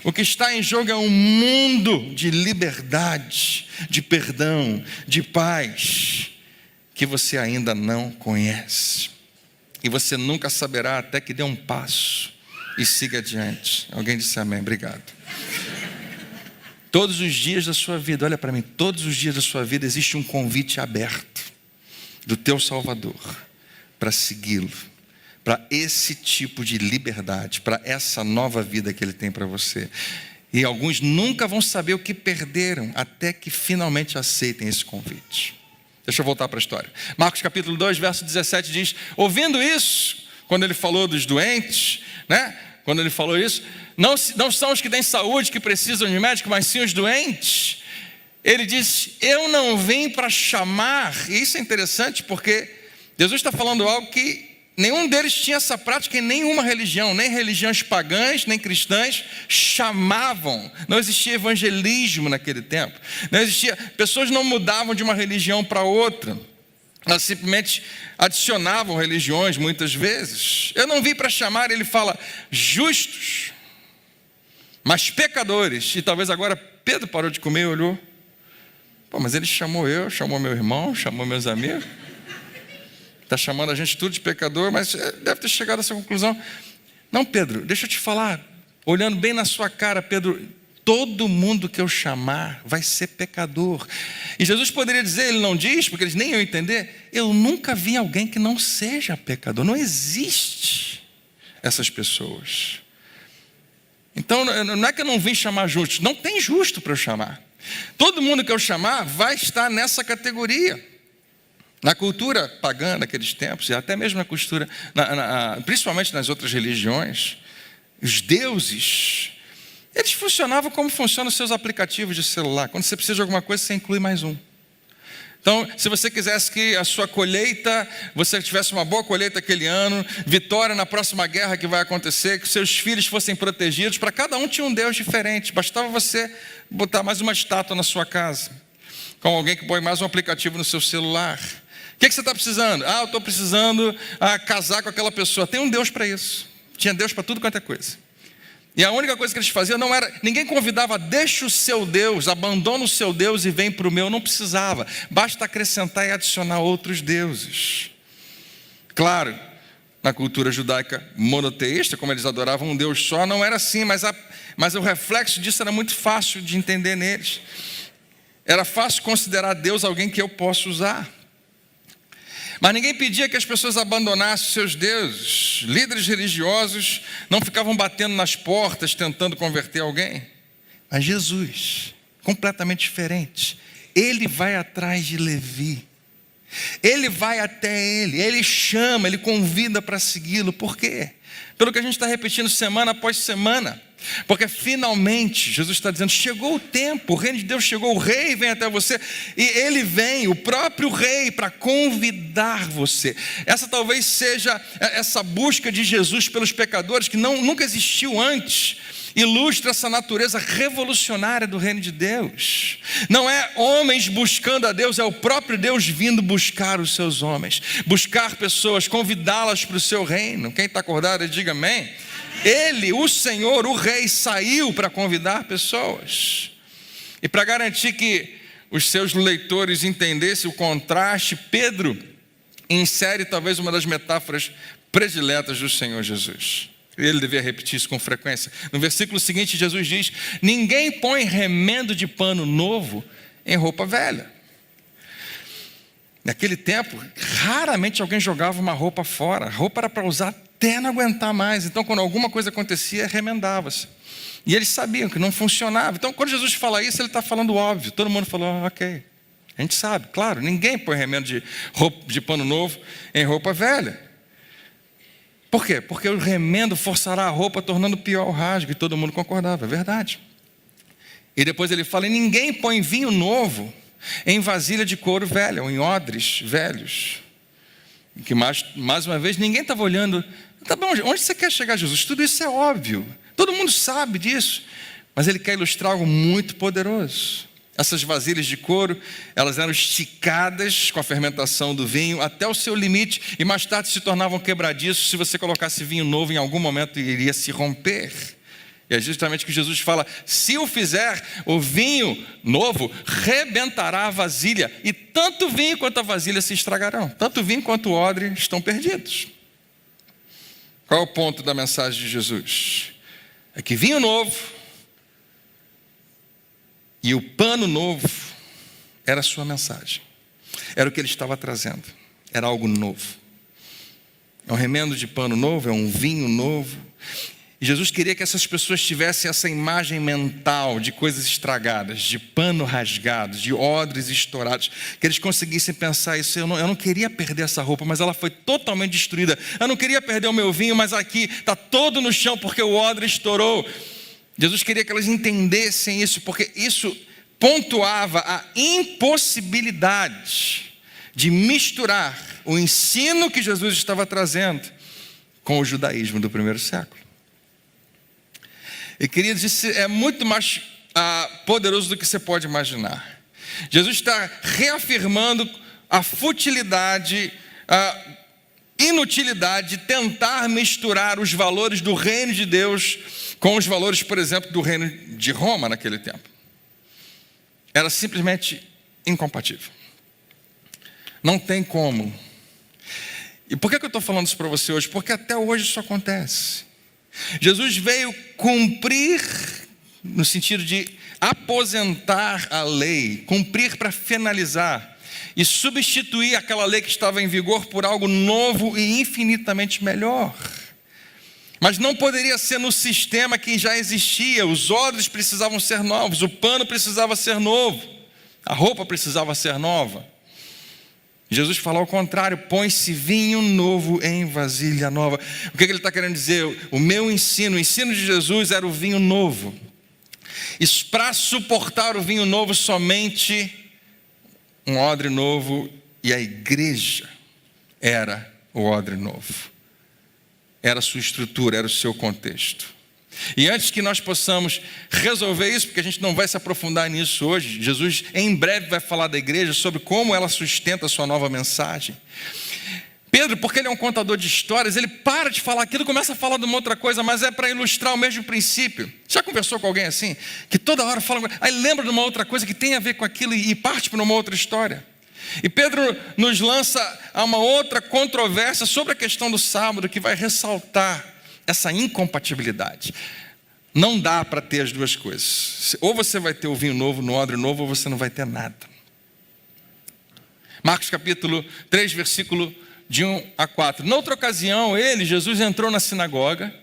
A: O que está em jogo é um mundo de liberdade, de perdão, de paz, que você ainda não conhece. E você nunca saberá até que dê um passo e siga adiante. Alguém disse amém? Obrigado. Todos os dias da sua vida, olha para mim, todos os dias da sua vida existe um convite aberto do teu Salvador para segui-lo, para esse tipo de liberdade, para essa nova vida que Ele tem para você. E alguns nunca vão saber o que perderam até que finalmente aceitem esse convite. Deixa eu voltar para a história. Marcos capítulo 2, verso 17 diz: ouvindo isso, quando ele falou dos doentes, né? Quando ele falou isso, não são os que têm saúde que precisam de médico, mas sim os doentes. Ele diz: eu não vim para chamar. E isso é interessante, porque Jesus está falando algo que nenhum deles tinha essa prática em nenhuma religião. Nem religiões pagãs, nem cristãs chamavam. Não existia evangelismo naquele tempo. Não existia, pessoas não mudavam de uma religião para outra. Elas simplesmente adicionavam religiões muitas vezes. Eu não vim para chamar, ele fala, justos, mas pecadores. E talvez agora Pedro parou de comer e olhou: pô, mas ele chamou eu, chamou meu irmão, chamou meus amigos. Está chamando a gente tudo de pecador, mas deve ter chegado a essa conclusão. Não, Pedro, deixa eu te falar, olhando bem na sua cara, Pedro, todo mundo que eu chamar vai ser pecador. E Jesus poderia dizer, ele não diz, porque eles nem iam entender, eu nunca vi alguém que não seja pecador. Não existe essas pessoas. Então, não é que eu não vim chamar justos, não tem justo para eu chamar. Todo mundo que eu chamar vai estar nessa categoria. Na cultura pagã daqueles tempos, e até mesmo na cultura, principalmente nas outras religiões, os deuses, eles funcionavam como funcionam os seus aplicativos de celular. Quando você precisa de alguma coisa, você inclui mais um. Então, se você quisesse que a sua colheita, você tivesse uma boa colheita aquele ano, vitória na próxima guerra que vai acontecer, que seus filhos fossem protegidos, para cada um tinha um Deus diferente. Bastava você botar mais uma estátua na sua casa, com alguém que põe mais um aplicativo no seu celular. O que você está precisando? Eu estou precisando casar com aquela pessoa. Tem um Deus para isso. Tinha Deus para tudo quanto é coisa. E a única coisa que eles faziam não era, ninguém convidava, deixa o seu Deus, abandona o seu Deus e vem para o meu. Não precisava, basta acrescentar e adicionar outros deuses. Claro, na cultura judaica monoteísta, como eles adoravam um Deus só, não era assim, mas o reflexo disso era muito fácil de entender neles. Era fácil considerar Deus alguém que eu posso usar. Mas ninguém pedia que as pessoas abandonassem seus deuses. Líderes religiosos não ficavam batendo nas portas tentando converter alguém. Mas Jesus, completamente diferente, ele vai atrás de Levi. Ele vai até ele chama, ele convida para segui-lo. Por quê? Pelo que a gente está repetindo semana após semana. Porque finalmente, Jesus está dizendo, chegou o tempo, o reino de Deus chegou, o rei vem até você, e ele vem, o próprio rei, para convidar você. Essa talvez seja essa busca de Jesus pelos pecadores, que nunca existiu antes, ilustra essa natureza revolucionária do reino de Deus. Não é homens buscando a Deus, é o próprio Deus vindo buscar os seus homens, buscar pessoas, convidá-las para o seu reino. Quem está acordado, diga amém. Ele, o Senhor, o Rei, saiu para convidar pessoas. E para garantir que os seus leitores entendessem o contraste, Pedro insere talvez uma das metáforas prediletas do Senhor Jesus. Ele devia repetir isso com frequência. No versículo seguinte, Jesus diz, ninguém põe remendo de pano novo em roupa velha. Naquele tempo, raramente alguém jogava uma roupa fora. A roupa era para usar até não aguentar mais. Então, quando alguma coisa acontecia, remendava-se. E eles sabiam que não funcionava. Então, quando Jesus fala isso, ele está falando óbvio. Todo mundo falou, ok. A gente sabe, claro, ninguém põe remendo de pano novo em roupa velha. Por quê? Porque o remendo forçará a roupa, tornando pior o rasgo. E todo mundo concordava, é verdade. E depois ele fala, e ninguém põe vinho novo em vasilha de couro velha, ou em odres velhos. Que mais uma vez, ninguém estava olhando, tá bom, onde você quer chegar, Jesus? Tudo isso é óbvio, todo mundo sabe disso, mas ele quer ilustrar algo muito poderoso. Essas vasilhas de couro, elas eram esticadas com a fermentação do vinho até o seu limite, e mais tarde se tornavam quebradiços. Se você colocasse vinho novo, em algum momento iria se romper. E é justamente o que Jesus fala, se o fizer, o vinho novo rebentará a vasilha, e tanto o vinho quanto a vasilha se estragarão, tanto o vinho quanto o odre estão perdidos. Qual é o ponto da mensagem de Jesus? É que vinho novo e o pano novo era a sua mensagem, era o que ele estava trazendo, era algo novo. É um remendo de pano novo, é um vinho novo. E Jesus queria que essas pessoas tivessem essa imagem mental de coisas estragadas, de pano rasgado, de odres estourados, que eles conseguissem pensar isso. Eu não queria perder essa roupa, mas ela foi totalmente destruída. Eu não queria perder o meu vinho, mas aqui está todo no chão porque o odre estourou. Jesus queria que elas entendessem isso, porque isso pontuava a impossibilidade de misturar o ensino que Jesus estava trazendo com o judaísmo do primeiro século. E queridos, isso é muito mais poderoso do que você pode imaginar. Jesus está reafirmando a futilidade, a inutilidade de tentar misturar os valores do reino de Deus com os valores, por exemplo, do reino de Roma naquele tempo. Era simplesmente incompatível. Não tem como. E por que eu estou falando isso para você hoje? Porque até hoje isso acontece. Jesus veio cumprir, no sentido de aposentar a lei, cumprir para finalizar, e substituir aquela lei que estava em vigor por algo novo e infinitamente melhor. Mas não poderia ser no sistema que já existia. Os odres precisavam ser novos, o pano precisava ser novo, a roupa precisava ser nova. Jesus falou ao contrário: põe-se vinho novo em vasilha nova. O que ele está querendo dizer? O meu ensino, o ensino de Jesus era o vinho novo. E para suportar o vinho novo, somente um odre novo, e a igreja era o odre novo. Era a sua estrutura, era o seu contexto. E antes que nós possamos resolver isso, porque a gente não vai se aprofundar nisso hoje, Jesus em breve vai falar da igreja sobre como ela sustenta a sua nova mensagem. Pedro, porque ele é um contador de histórias, ele para de falar aquilo e começa a falar de uma outra coisa, mas é para ilustrar o mesmo princípio. Já conversou com alguém assim? Que toda hora fala, aí lembra de uma outra coisa que tem a ver com aquilo e parte para uma outra história. E Pedro nos lança a uma outra controvérsia sobre a questão do sábado, que vai ressaltar essa incompatibilidade. Não dá para ter as duas coisas. Ou você vai ter o vinho novo no odre novo, ou você não vai ter nada. Marcos capítulo 3, versículo de 1 a 4. Noutra ocasião, Jesus entrou na sinagoga,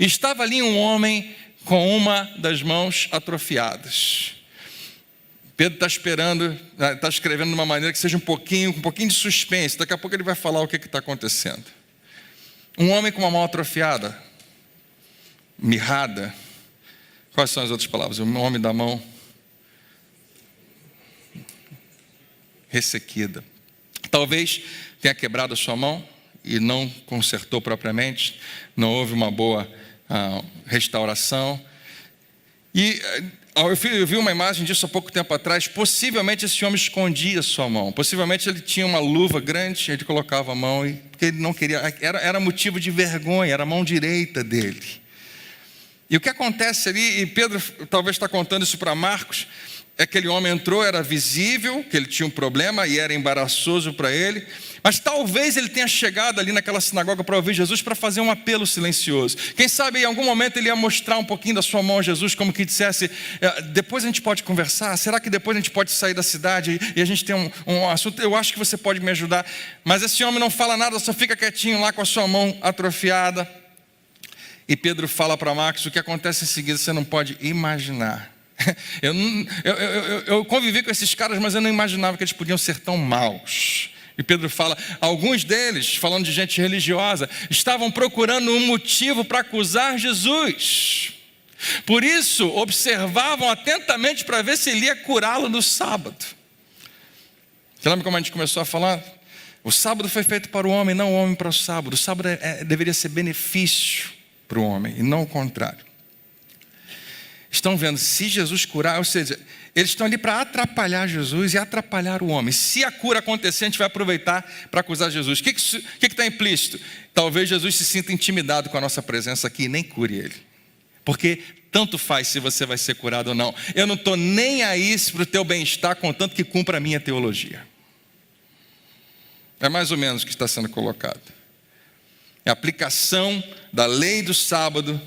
A: e estava ali um homem com uma das mãos atrofiadas. Pedro está escrevendo de uma maneira que seja um pouquinho de suspense. Daqui a pouco ele vai falar o que está acontecendo. Um homem com uma mão atrofiada, mirrada. Quais são as outras palavras? O nome da mão ressequida. Talvez tenha quebrado a sua mão e não consertou propriamente. Não houve uma boa restauração. E eu vi uma imagem disso há pouco tempo atrás. Possivelmente esse homem escondia a sua mão. Possivelmente ele tinha uma luva grande, ele colocava a mão, porque ele não queria, era motivo de vergonha, era a mão direita dele. E o que acontece ali, e Pedro talvez está contando isso para Marcos, é que aquele homem entrou, era visível que ele tinha um problema e era embaraçoso para ele, mas talvez ele tenha chegado ali naquela sinagoga para ouvir Jesus, para fazer um apelo silencioso. Quem sabe em algum momento ele ia mostrar um pouquinho da sua mão a Jesus, como que dissesse, depois a gente pode conversar, será que depois a gente pode sair da cidade e a gente tem um assunto, eu acho que você pode me ajudar. Mas esse homem não fala nada, só fica quietinho lá com a sua mão atrofiada. E Pedro fala para Marcos, o que acontece em seguida você não pode imaginar. Eu convivi com esses caras, mas eu não imaginava que eles podiam ser tão maus. E Pedro fala, alguns deles, falando de gente religiosa, estavam procurando um motivo para acusar Jesus. Por isso, observavam atentamente para ver se ele ia curá-lo no sábado. Você lembra como a gente começou a falar? O sábado foi feito para o homem, não o homem para o sábado. O sábado deveria ser benefício para o homem, e não o contrário. Estão vendo, se Jesus curar, ou seja, eles estão ali para atrapalhar Jesus e atrapalhar o homem. Se a cura acontecer, a gente vai aproveitar para acusar Jesus. O que está implícito? Talvez Jesus se sinta intimidado com a nossa presença aqui e nem cure ele. Porque tanto faz se você vai ser curado ou não. Eu não estou nem aí para o teu bem-estar, contanto que cumpra a minha teologia. É mais ou menos o que está sendo colocado. A aplicação da lei do sábado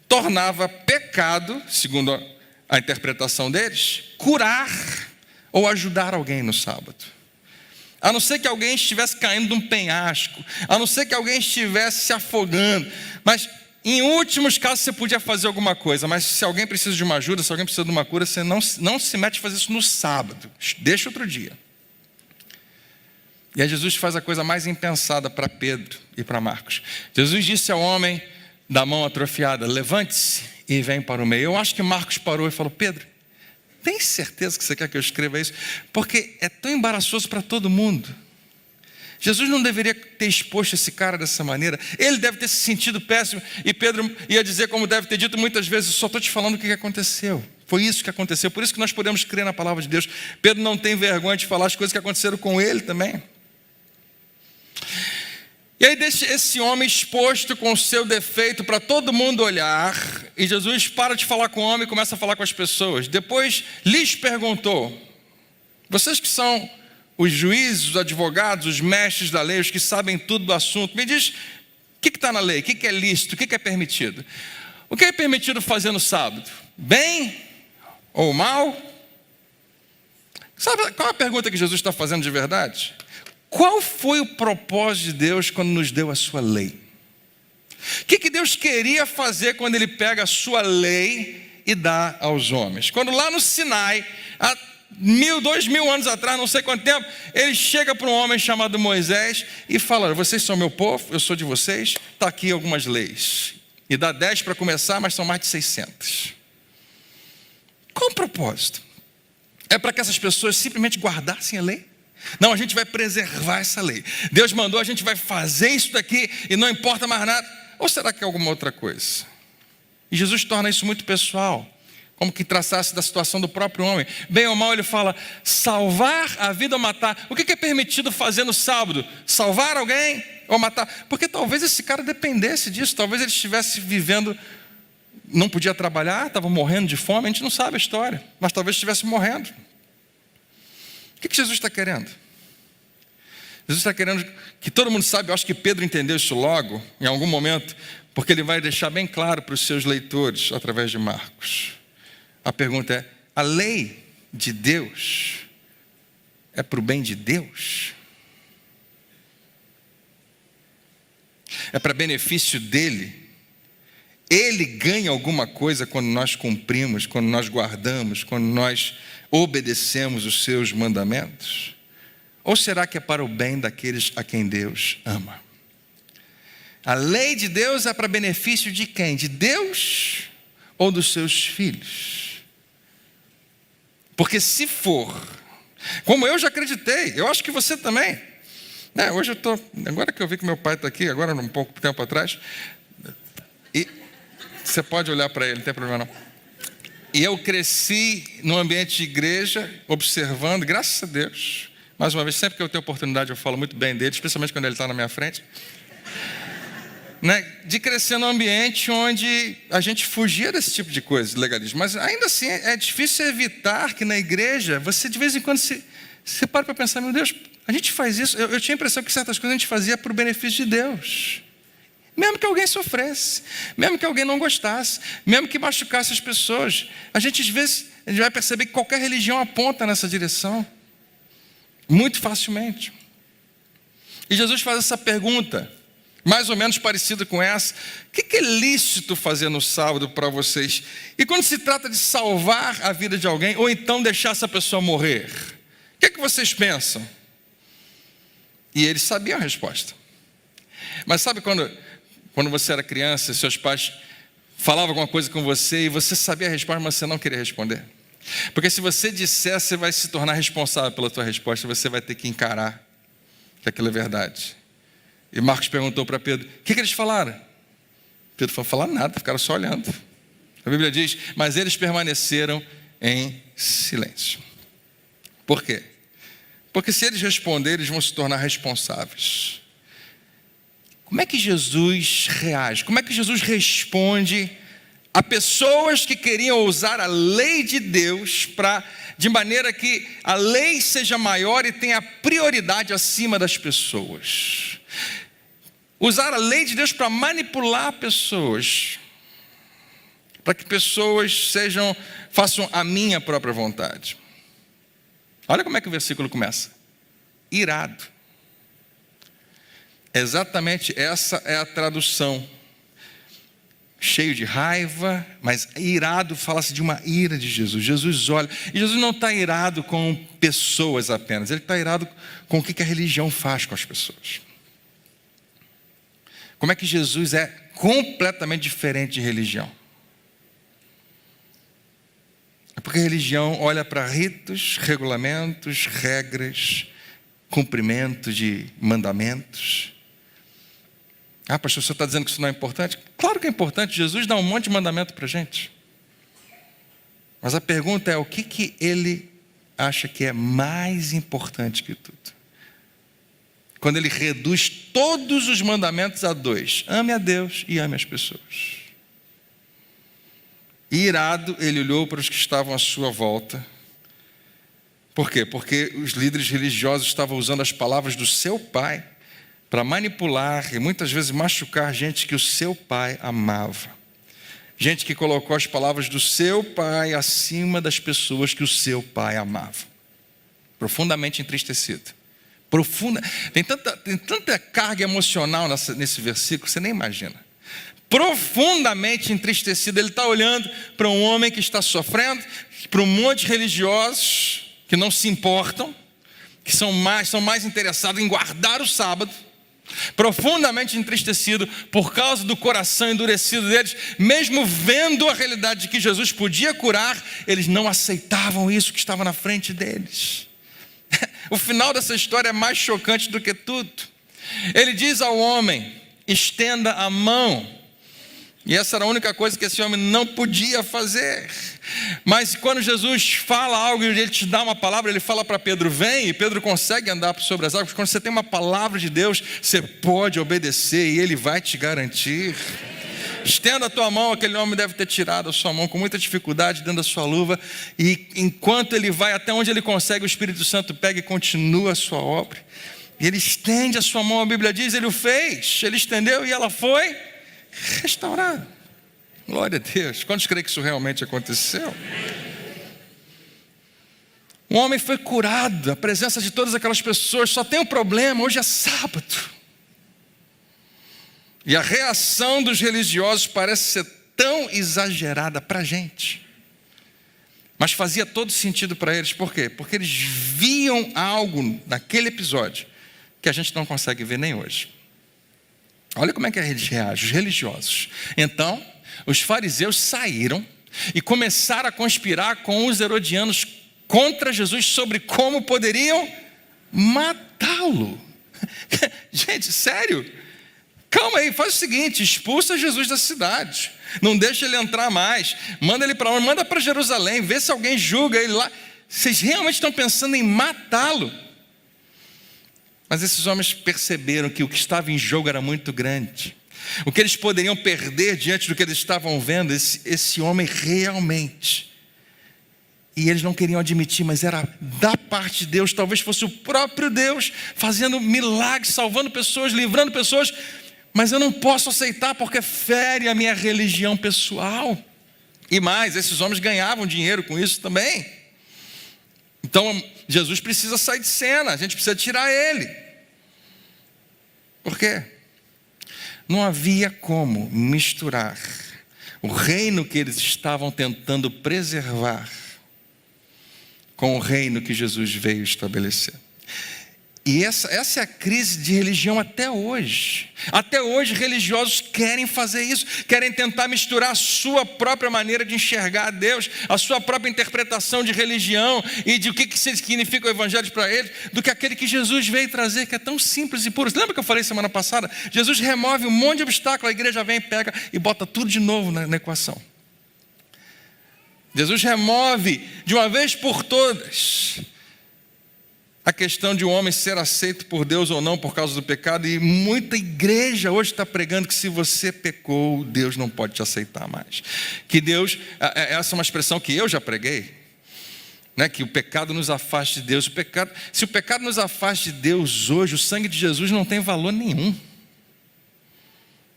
A: tornava pecado, segundo a interpretação deles, curar ou ajudar alguém no sábado. A não ser que alguém estivesse caindo de um penhasco, a não ser que alguém estivesse se afogando, mas em últimos casos você podia fazer alguma coisa, mas se alguém precisa de uma ajuda, se alguém precisa de uma cura, você não se mete a fazer isso no sábado, deixa outro dia. E aí Jesus faz a coisa mais impensada para Pedro e para Marcos. Jesus disse ao homem da mão atrofiada, levante-se e vem para o meio. Eu acho que Marcos parou e falou, Pedro, tem certeza que você quer que eu escreva isso? Porque é tão embaraçoso para todo mundo. Jesus não deveria ter exposto esse cara dessa maneira. Ele deve ter se sentido péssimo. E Pedro ia dizer, como deve ter dito muitas vezes, só estou te falando o que aconteceu. Foi isso que aconteceu. Por isso que nós podemos crer na palavra de Deus. Pedro não tem vergonha de falar as coisas que aconteceram com ele também. E aí deixa esse homem exposto com o seu defeito para todo mundo olhar, e Jesus para de falar com o homem e começa a falar com as pessoas. Depois lhes perguntou, vocês que são os juízes, os advogados, os mestres da lei, os que sabem tudo do assunto, me diz, que está na lei? O que é lícito? O que é permitido? O que é permitido fazer no sábado? Bem ou mal? Sabe qual é a pergunta que Jesus está fazendo de verdade? Qual foi o propósito de Deus quando nos deu a sua lei? O que Deus queria fazer quando Ele pega a sua lei e dá aos homens? Quando lá no Sinai, há 2.000 anos atrás, não sei quanto tempo, Ele chega para um homem chamado Moisés e fala: vocês são meu povo, eu sou de vocês, está aqui algumas leis. E dá 10 para começar, mas são mais de 600. Qual o propósito? É para que essas pessoas simplesmente guardassem a lei? Não, a gente vai preservar essa lei. Deus mandou, a gente vai fazer isso daqui e não importa mais nada. Ou será que é alguma outra coisa? E Jesus torna isso muito pessoal, como que traçasse da situação do próprio homem. Bem ou mal, ele fala: salvar a vida ou matar. O que é permitido fazer no sábado? Salvar alguém ou matar? Porque talvez esse cara dependesse disso. Talvez ele estivesse vivendo, não podia trabalhar, estava morrendo de fome. A gente não sabe a história, mas talvez estivesse morrendo. O que Jesus está querendo? Jesus está querendo que todo mundo saiba. Eu acho que Pedro entendeu isso logo, em algum momento, porque ele vai deixar bem claro para os seus leitores, através de Marcos. A pergunta é: a lei de Deus é para o bem de Deus? É para benefício dele? Ele ganha alguma coisa quando nós cumprimos, quando nós guardamos, quando nós obedecemos os seus mandamentos? Ou será que é para o bem daqueles a quem Deus ama? A lei de Deus é para benefício de quem? De Deus ou dos seus filhos? Porque se for, como eu já acreditei, eu acho que você também. Hoje eu estou, agora que eu vi que meu pai está aqui, agora um pouco tempo atrás, e você pode olhar para ele, não tem problema não. E eu cresci num ambiente de igreja, observando, graças a Deus, mais uma vez, sempre que eu tenho oportunidade eu falo muito bem dele, especialmente quando ele está na minha frente, de crescer num ambiente onde a gente fugia desse tipo de coisa, de legalismo. Mas ainda assim é difícil evitar que na igreja, você de vez em quando você para pensar: meu Deus, a gente faz isso. Eu tinha a impressão que certas coisas a gente fazia por benefício de Deus. Mesmo que alguém sofresse, mesmo que alguém não gostasse, mesmo que machucasse as pessoas. A gente às vezes vai perceber que qualquer religião aponta nessa direção, muito facilmente. E Jesus faz essa pergunta, mais ou menos parecida com essa: o que é lícito fazer no sábado para vocês? E quando se trata de salvar a vida de alguém, ou então deixar essa pessoa morrer, o que vocês pensam? E eles sabiam a resposta. Mas sabe quando você era criança, seus pais falavam alguma coisa com você e você sabia a resposta, mas você não queria responder? Porque se você disser, você vai se tornar responsável pela tua resposta, você vai ter que encarar que aquilo é verdade. E Marcos perguntou para Pedro: o que eles falaram? Pedro falou: falaram nada, ficaram só olhando. A Bíblia diz: mas eles permaneceram em silêncio. Por quê? Porque se eles responderem, eles vão se tornar responsáveis. Como é que Jesus reage? Como é que Jesus responde a pessoas que queriam usar a lei de Deus de maneira que a lei seja maior e tenha prioridade acima das pessoas? Usar a lei de Deus para manipular pessoas, para que pessoas façam a minha própria vontade. Olha como é que o versículo começa: irado. Exatamente essa é a tradução. Cheio de raiva, mas irado, fala-se de uma ira de Jesus. Jesus olha, e Jesus não está irado com pessoas apenas, ele está irado com o que a religião faz com as pessoas. Como é que Jesus é completamente diferente de religião? É porque a religião olha para ritos, regulamentos, regras, cumprimento de mandamentos. Ah, pastor, o senhor está dizendo que isso não é importante? Claro que é importante. Jesus dá um monte de mandamento para a gente. Mas a pergunta é: o que ele acha que é mais importante que tudo? Quando ele reduz todos os mandamentos a 2: ame a Deus e ame as pessoas. Irado, ele olhou para os que estavam à sua volta. Por quê? Porque os líderes religiosos estavam usando as palavras do seu pai para manipular e muitas vezes machucar gente que o seu pai amava. Gente que colocou as palavras do seu pai acima das pessoas que o seu pai amava. Profundamente entristecido. Tem tanta carga emocional nesse versículo, você nem imagina. Profundamente entristecido, ele está olhando para um homem que está sofrendo, para um monte de religiosos que não se importam, que são mais interessados em guardar o sábado, profundamente entristecido por causa do coração endurecido deles, mesmo vendo a realidade de que Jesus podia curar, eles não aceitavam isso que estava na frente deles. O final dessa história é mais chocante do que tudo. Ele diz ao homem: estenda a mão. E essa era a única coisa que esse homem não podia fazer. Mas quando Jesus fala algo e ele te dá uma palavra, ele fala para Pedro: vem, e Pedro consegue andar sobre as águas. Quando você tem uma palavra de Deus, você pode obedecer e ele vai te garantir. Estenda a tua mão. Aquele homem deve ter tirado a sua mão com muita dificuldade dentro da sua luva, e enquanto ele vai até onde ele consegue, o Espírito Santo pega e continua a sua obra. E ele estende a sua mão, a Bíblia diz, ele o fez, ele estendeu e ela foi restaurada. Glória a Deus. Quantos creem que isso realmente aconteceu? Um homem foi curado, a presença de todas aquelas pessoas. Só tem um problema: hoje é sábado. E a reação dos religiosos parece ser tão exagerada para a gente, mas fazia todo sentido para eles. Por quê? Porque eles viam algo naquele episódio que a gente não consegue ver nem hoje. Olha como é que eles reagem, os religiosos. Então, os fariseus saíram e começaram a conspirar com os herodianos contra Jesus sobre como poderiam matá-lo. Gente, sério? Calma aí, faz o seguinte: expulsa Jesus da cidade, não deixa ele entrar mais, manda ele para onde? Manda para Jerusalém, vê se alguém julga ele lá. Vocês realmente estão pensando em matá-lo? Mas esses homens perceberam que o que estava em jogo era muito grande. O que eles poderiam perder diante do que eles estavam vendo, esse homem realmente. E eles não queriam admitir, mas era da parte de Deus. Talvez fosse o próprio Deus fazendo milagres, salvando pessoas, livrando pessoas. Mas eu não posso aceitar porque fere a minha religião pessoal. E mais, esses homens ganhavam dinheiro com isso também. Então Jesus precisa sair de cena, a gente precisa tirar ele. Por quê? Não havia como misturar o reino que eles estavam tentando preservar com o reino que Jesus veio estabelecer. E essa é a crise de religião até hoje. Até hoje religiosos querem fazer isso, querem tentar misturar a sua própria maneira de enxergar a Deus, a sua própria interpretação de religião e de o que significa o evangelho para eles, do que aquele que Jesus veio trazer, que é tão simples e puro. Lembra que eu falei semana passada? Jesus remove um monte de obstáculo, a igreja vem, pega e bota tudo de novo na equação. Jesus remove de uma vez por todas a questão de um homem ser aceito por Deus ou não por causa do pecado. E muita igreja hoje está pregando que se você pecou, Deus não pode te aceitar mais. Que Deus, essa é uma expressão que eu já preguei, né? Que o pecado nos afaste de Deus. Se o pecado nos afaste de Deus hoje, o sangue de Jesus não tem valor nenhum.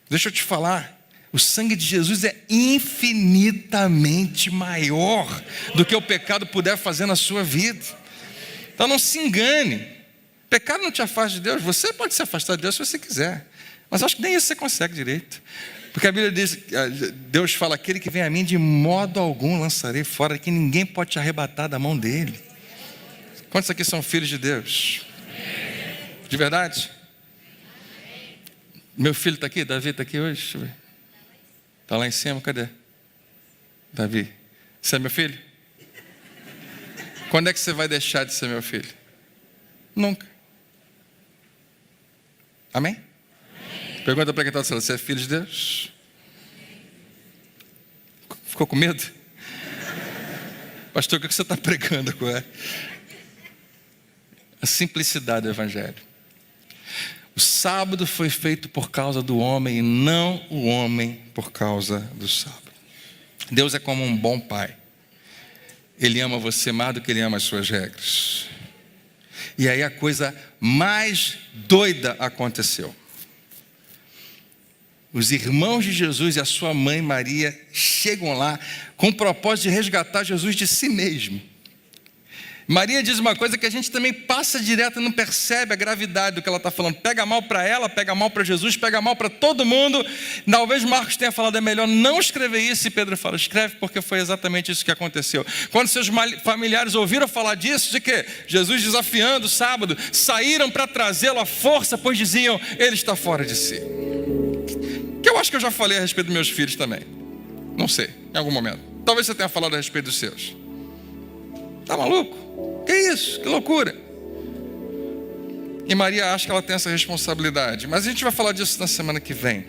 A: Deixa eu te falar, o sangue de Jesus é infinitamente maior do que o pecado puder fazer na sua vida. Então não se engane, pecado não te afasta de Deus. Você pode se afastar de Deus se você quiser, mas acho que nem isso você consegue direito, porque a Bíblia diz, Deus fala: aquele que vem a mim de modo algum lançarei fora, que ninguém pode te arrebatar da mão dele. Quantos aqui são filhos de Deus? De verdade? Meu filho está aqui, Davi está aqui hoje? Deixa eu ver. Está lá em cima, cadê? Davi, você é meu filho? Quando é que você vai deixar de ser meu filho? Nunca. Amém? Amém. Pergunta para quem está falando: você é filho de Deus? Ficou com medo? Pastor, o que você está pregando agora? A simplicidade do evangelho. O sábado foi feito por causa do homem e não o homem por causa do sábado. Deus é como um bom pai. Ele ama você mais do que ele ama as suas regras. E aí a coisa mais doida aconteceu. Os irmãos de Jesus e a sua mãe Maria chegam lá com o propósito de resgatar Jesus de si mesmo. Maria diz uma coisa que a gente também passa direto e não percebe a gravidade do que ela está falando. Pega mal para ela, pega mal para Jesus, pega mal para todo mundo. Talvez Marcos tenha falado, é melhor não escrever isso. E Pedro fala, escreve, porque foi exatamente isso que aconteceu. Quando seus familiares ouviram falar disso, de quê? Jesus desafiando o sábado, saíram para trazê-lo à força, pois diziam, ele está fora de si. Que eu acho que eu já falei a respeito dos meus filhos também. Não sei, em algum momento. Talvez você tenha falado a respeito dos seus. Tá maluco? Que isso? Que loucura. E Maria acha que ela tem essa responsabilidade. Mas a gente vai falar disso na semana que vem.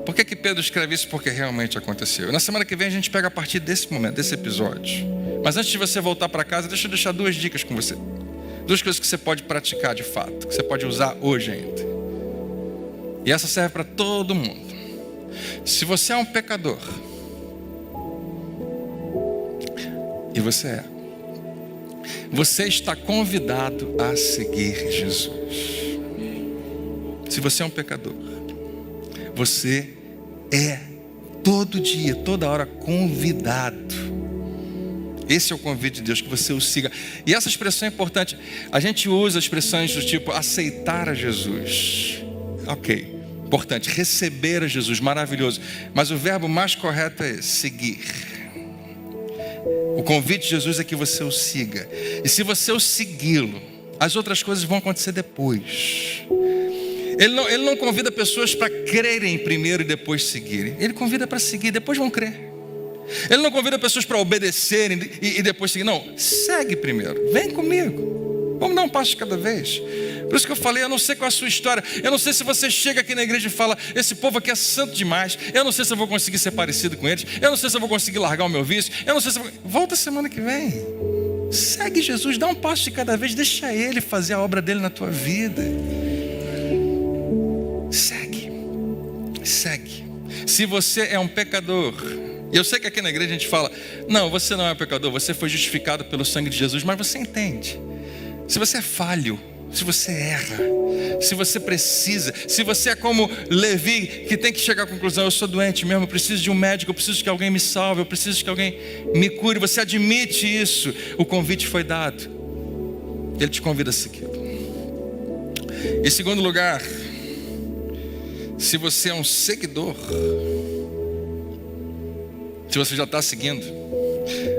A: Por que Pedro escreve isso? Porque realmente aconteceu. E na semana que vem a gente pega a partir desse momento, desse episódio. Mas antes de você voltar para casa, deixa eu deixar 2 dicas com você. 2 coisas que você pode praticar de fato, que você pode usar hoje ainda. E essa serve para todo mundo. Se você é um pecador, e você está convidado a seguir Jesus. Se você é um pecador, você é todo dia, toda hora convidado. Esse é o convite de Deus, que você o siga. E essa expressão é importante. A gente usa expressões do tipo aceitar a Jesus. Ok, importante. Receber a Jesus, maravilhoso. Mas o verbo mais correto é seguir. O convite de Jesus é que você o siga. E se você o segui-lo, as outras coisas vão acontecer depois. Ele não convida pessoas para crerem primeiro e depois seguirem. Ele convida para seguir, depois vão crer. Ele não convida pessoas para obedecerem e depois seguir. Não, segue primeiro. Vem comigo. Vamos dar um passo de cada vez. Por isso que eu falei, eu não sei qual é a sua história. Eu não sei se você chega aqui na igreja e fala, esse povo aqui é santo demais. Eu não sei se eu vou conseguir ser parecido com eles. Eu não sei se eu vou conseguir largar o meu vício. Eu não sei se eu vou... Volta semana que vem. Segue Jesus, dá um passo de cada vez. Deixa Ele fazer a obra dele na tua vida. Segue. Se você é um pecador, e eu sei que aqui na igreja a gente fala, não, você não é um pecador, você foi justificado pelo sangue de Jesus, mas você entende. Se você é falho, se você erra, se você precisa, se você é como Levi, que tem que chegar à conclusão, eu sou doente mesmo, eu preciso de um médico, eu preciso que alguém me salve, eu preciso que alguém me cure, você admite isso, o convite foi dado, Ele te convida a segui-lo. Em segundo lugar, se você é um seguidor, se você já está seguindo,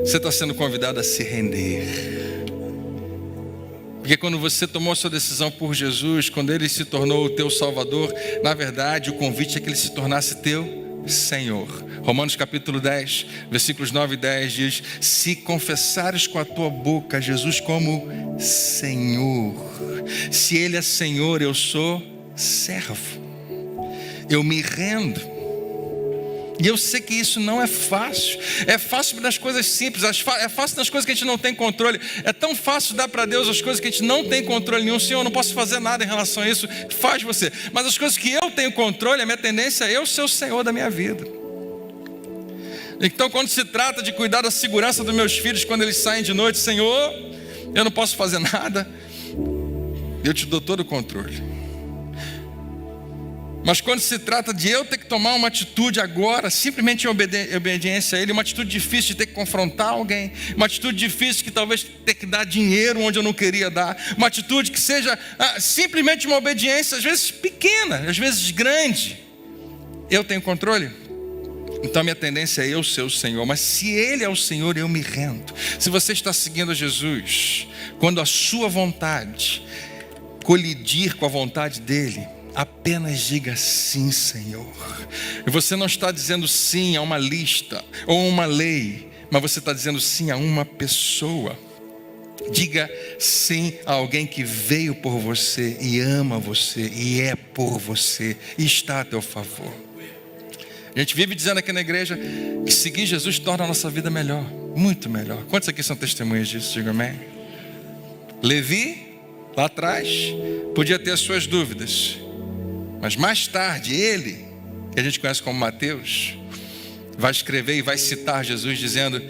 A: você está sendo convidado a se render. Porque quando você tomou a sua decisão por Jesus, quando Ele se tornou o teu Salvador, na verdade o convite é que Ele se tornasse teu Senhor. Romanos capítulo 10, versículos 9 e 10 diz, se confessares com a tua boca Jesus como Senhor, se Ele é Senhor, eu sou servo. Eu me rendo. E eu sei que isso não é fácil. É fácil nas coisas simples. É fácil nas coisas que a gente não tem controle. É tão fácil dar para Deus as coisas que a gente não tem controle nenhum. Senhor, eu não posso fazer nada em relação a isso. Faz você. Mas as coisas que eu tenho controle, a minha tendência é eu ser o Senhor da minha vida. Então, quando se trata de cuidar da segurança dos meus filhos, quando eles saem de noite, Senhor, eu não posso fazer nada. Eu te dou todo o controle. Mas quando se trata de eu ter que tomar uma atitude agora, simplesmente em obediência a Ele, uma atitude difícil de ter que confrontar alguém, uma atitude difícil que talvez ter que dar dinheiro onde eu não queria dar, uma atitude que seja simplesmente uma obediência, às vezes pequena, às vezes grande, eu tenho controle? Então a minha tendência é eu ser o Senhor, mas se Ele é o Senhor, eu me rendo. Se você está seguindo a Jesus, quando a sua vontade colidir com a vontade dEle, apenas diga sim, Senhor. E você não está dizendo sim a uma lista ou uma lei, mas você está dizendo sim a uma pessoa. Diga sim a alguém que veio por você e ama você e é por você e está a teu favor. A gente vive dizendo aqui na igreja que seguir Jesus torna a nossa vida melhor, muito melhor. Quantos aqui são testemunhas disso? Diga amém. Levi, lá atrás, podia ter as suas dúvidas, mas mais tarde ele, que a gente conhece como Mateus, vai escrever e vai citar Jesus dizendo,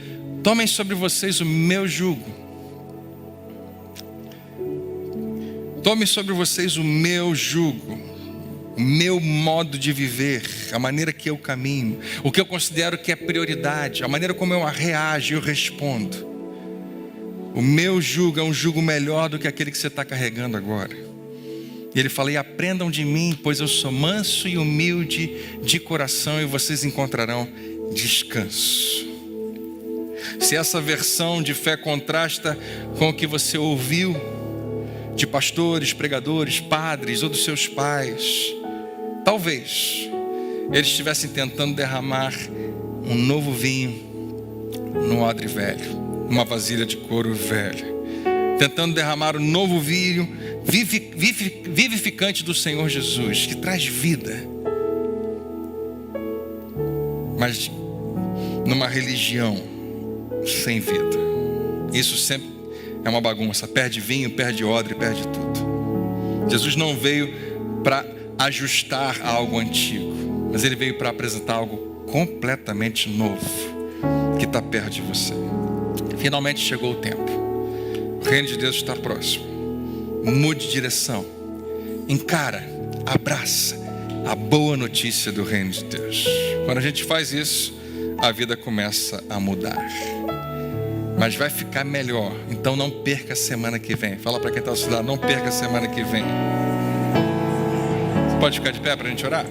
A: tomem sobre vocês o meu jugo. Tome sobre vocês o meu jugo, o meu modo de viver, a maneira que eu caminho, o que eu considero que é prioridade, a maneira como eu reajo e eu respondo. O meu jugo é um jugo melhor do que aquele que você está carregando agora. E ele fala: e aprendam de mim, pois eu sou manso e humilde de coração, e vocês encontrarão descanso. Se essa versão de fé contrasta com o que você ouviu de pastores, pregadores, padres ou dos seus pais, talvez eles estivessem tentando derramar um novo vinho num odre velho, uma vasilha de couro velha, tentando derramar um novo vinho vivificante do Senhor Jesus, que traz vida, mas numa religião sem vida. Isso sempre é uma bagunça. Perde vinho, perde odre, perde tudo. Jesus não veio para ajustar algo antigo, mas ele veio para apresentar algo completamente novo, que está perto de você. Finalmente chegou o tempo. O reino de Deus está próximo. Mude de direção. Encara, abraça a boa notícia do reino de Deus. Quando a gente faz isso, a vida começa a mudar. Mas vai ficar melhor. Então não perca a semana que vem. Fala para quem está ao seu lado: não perca a semana que vem. Você pode ficar de pé para a gente orar?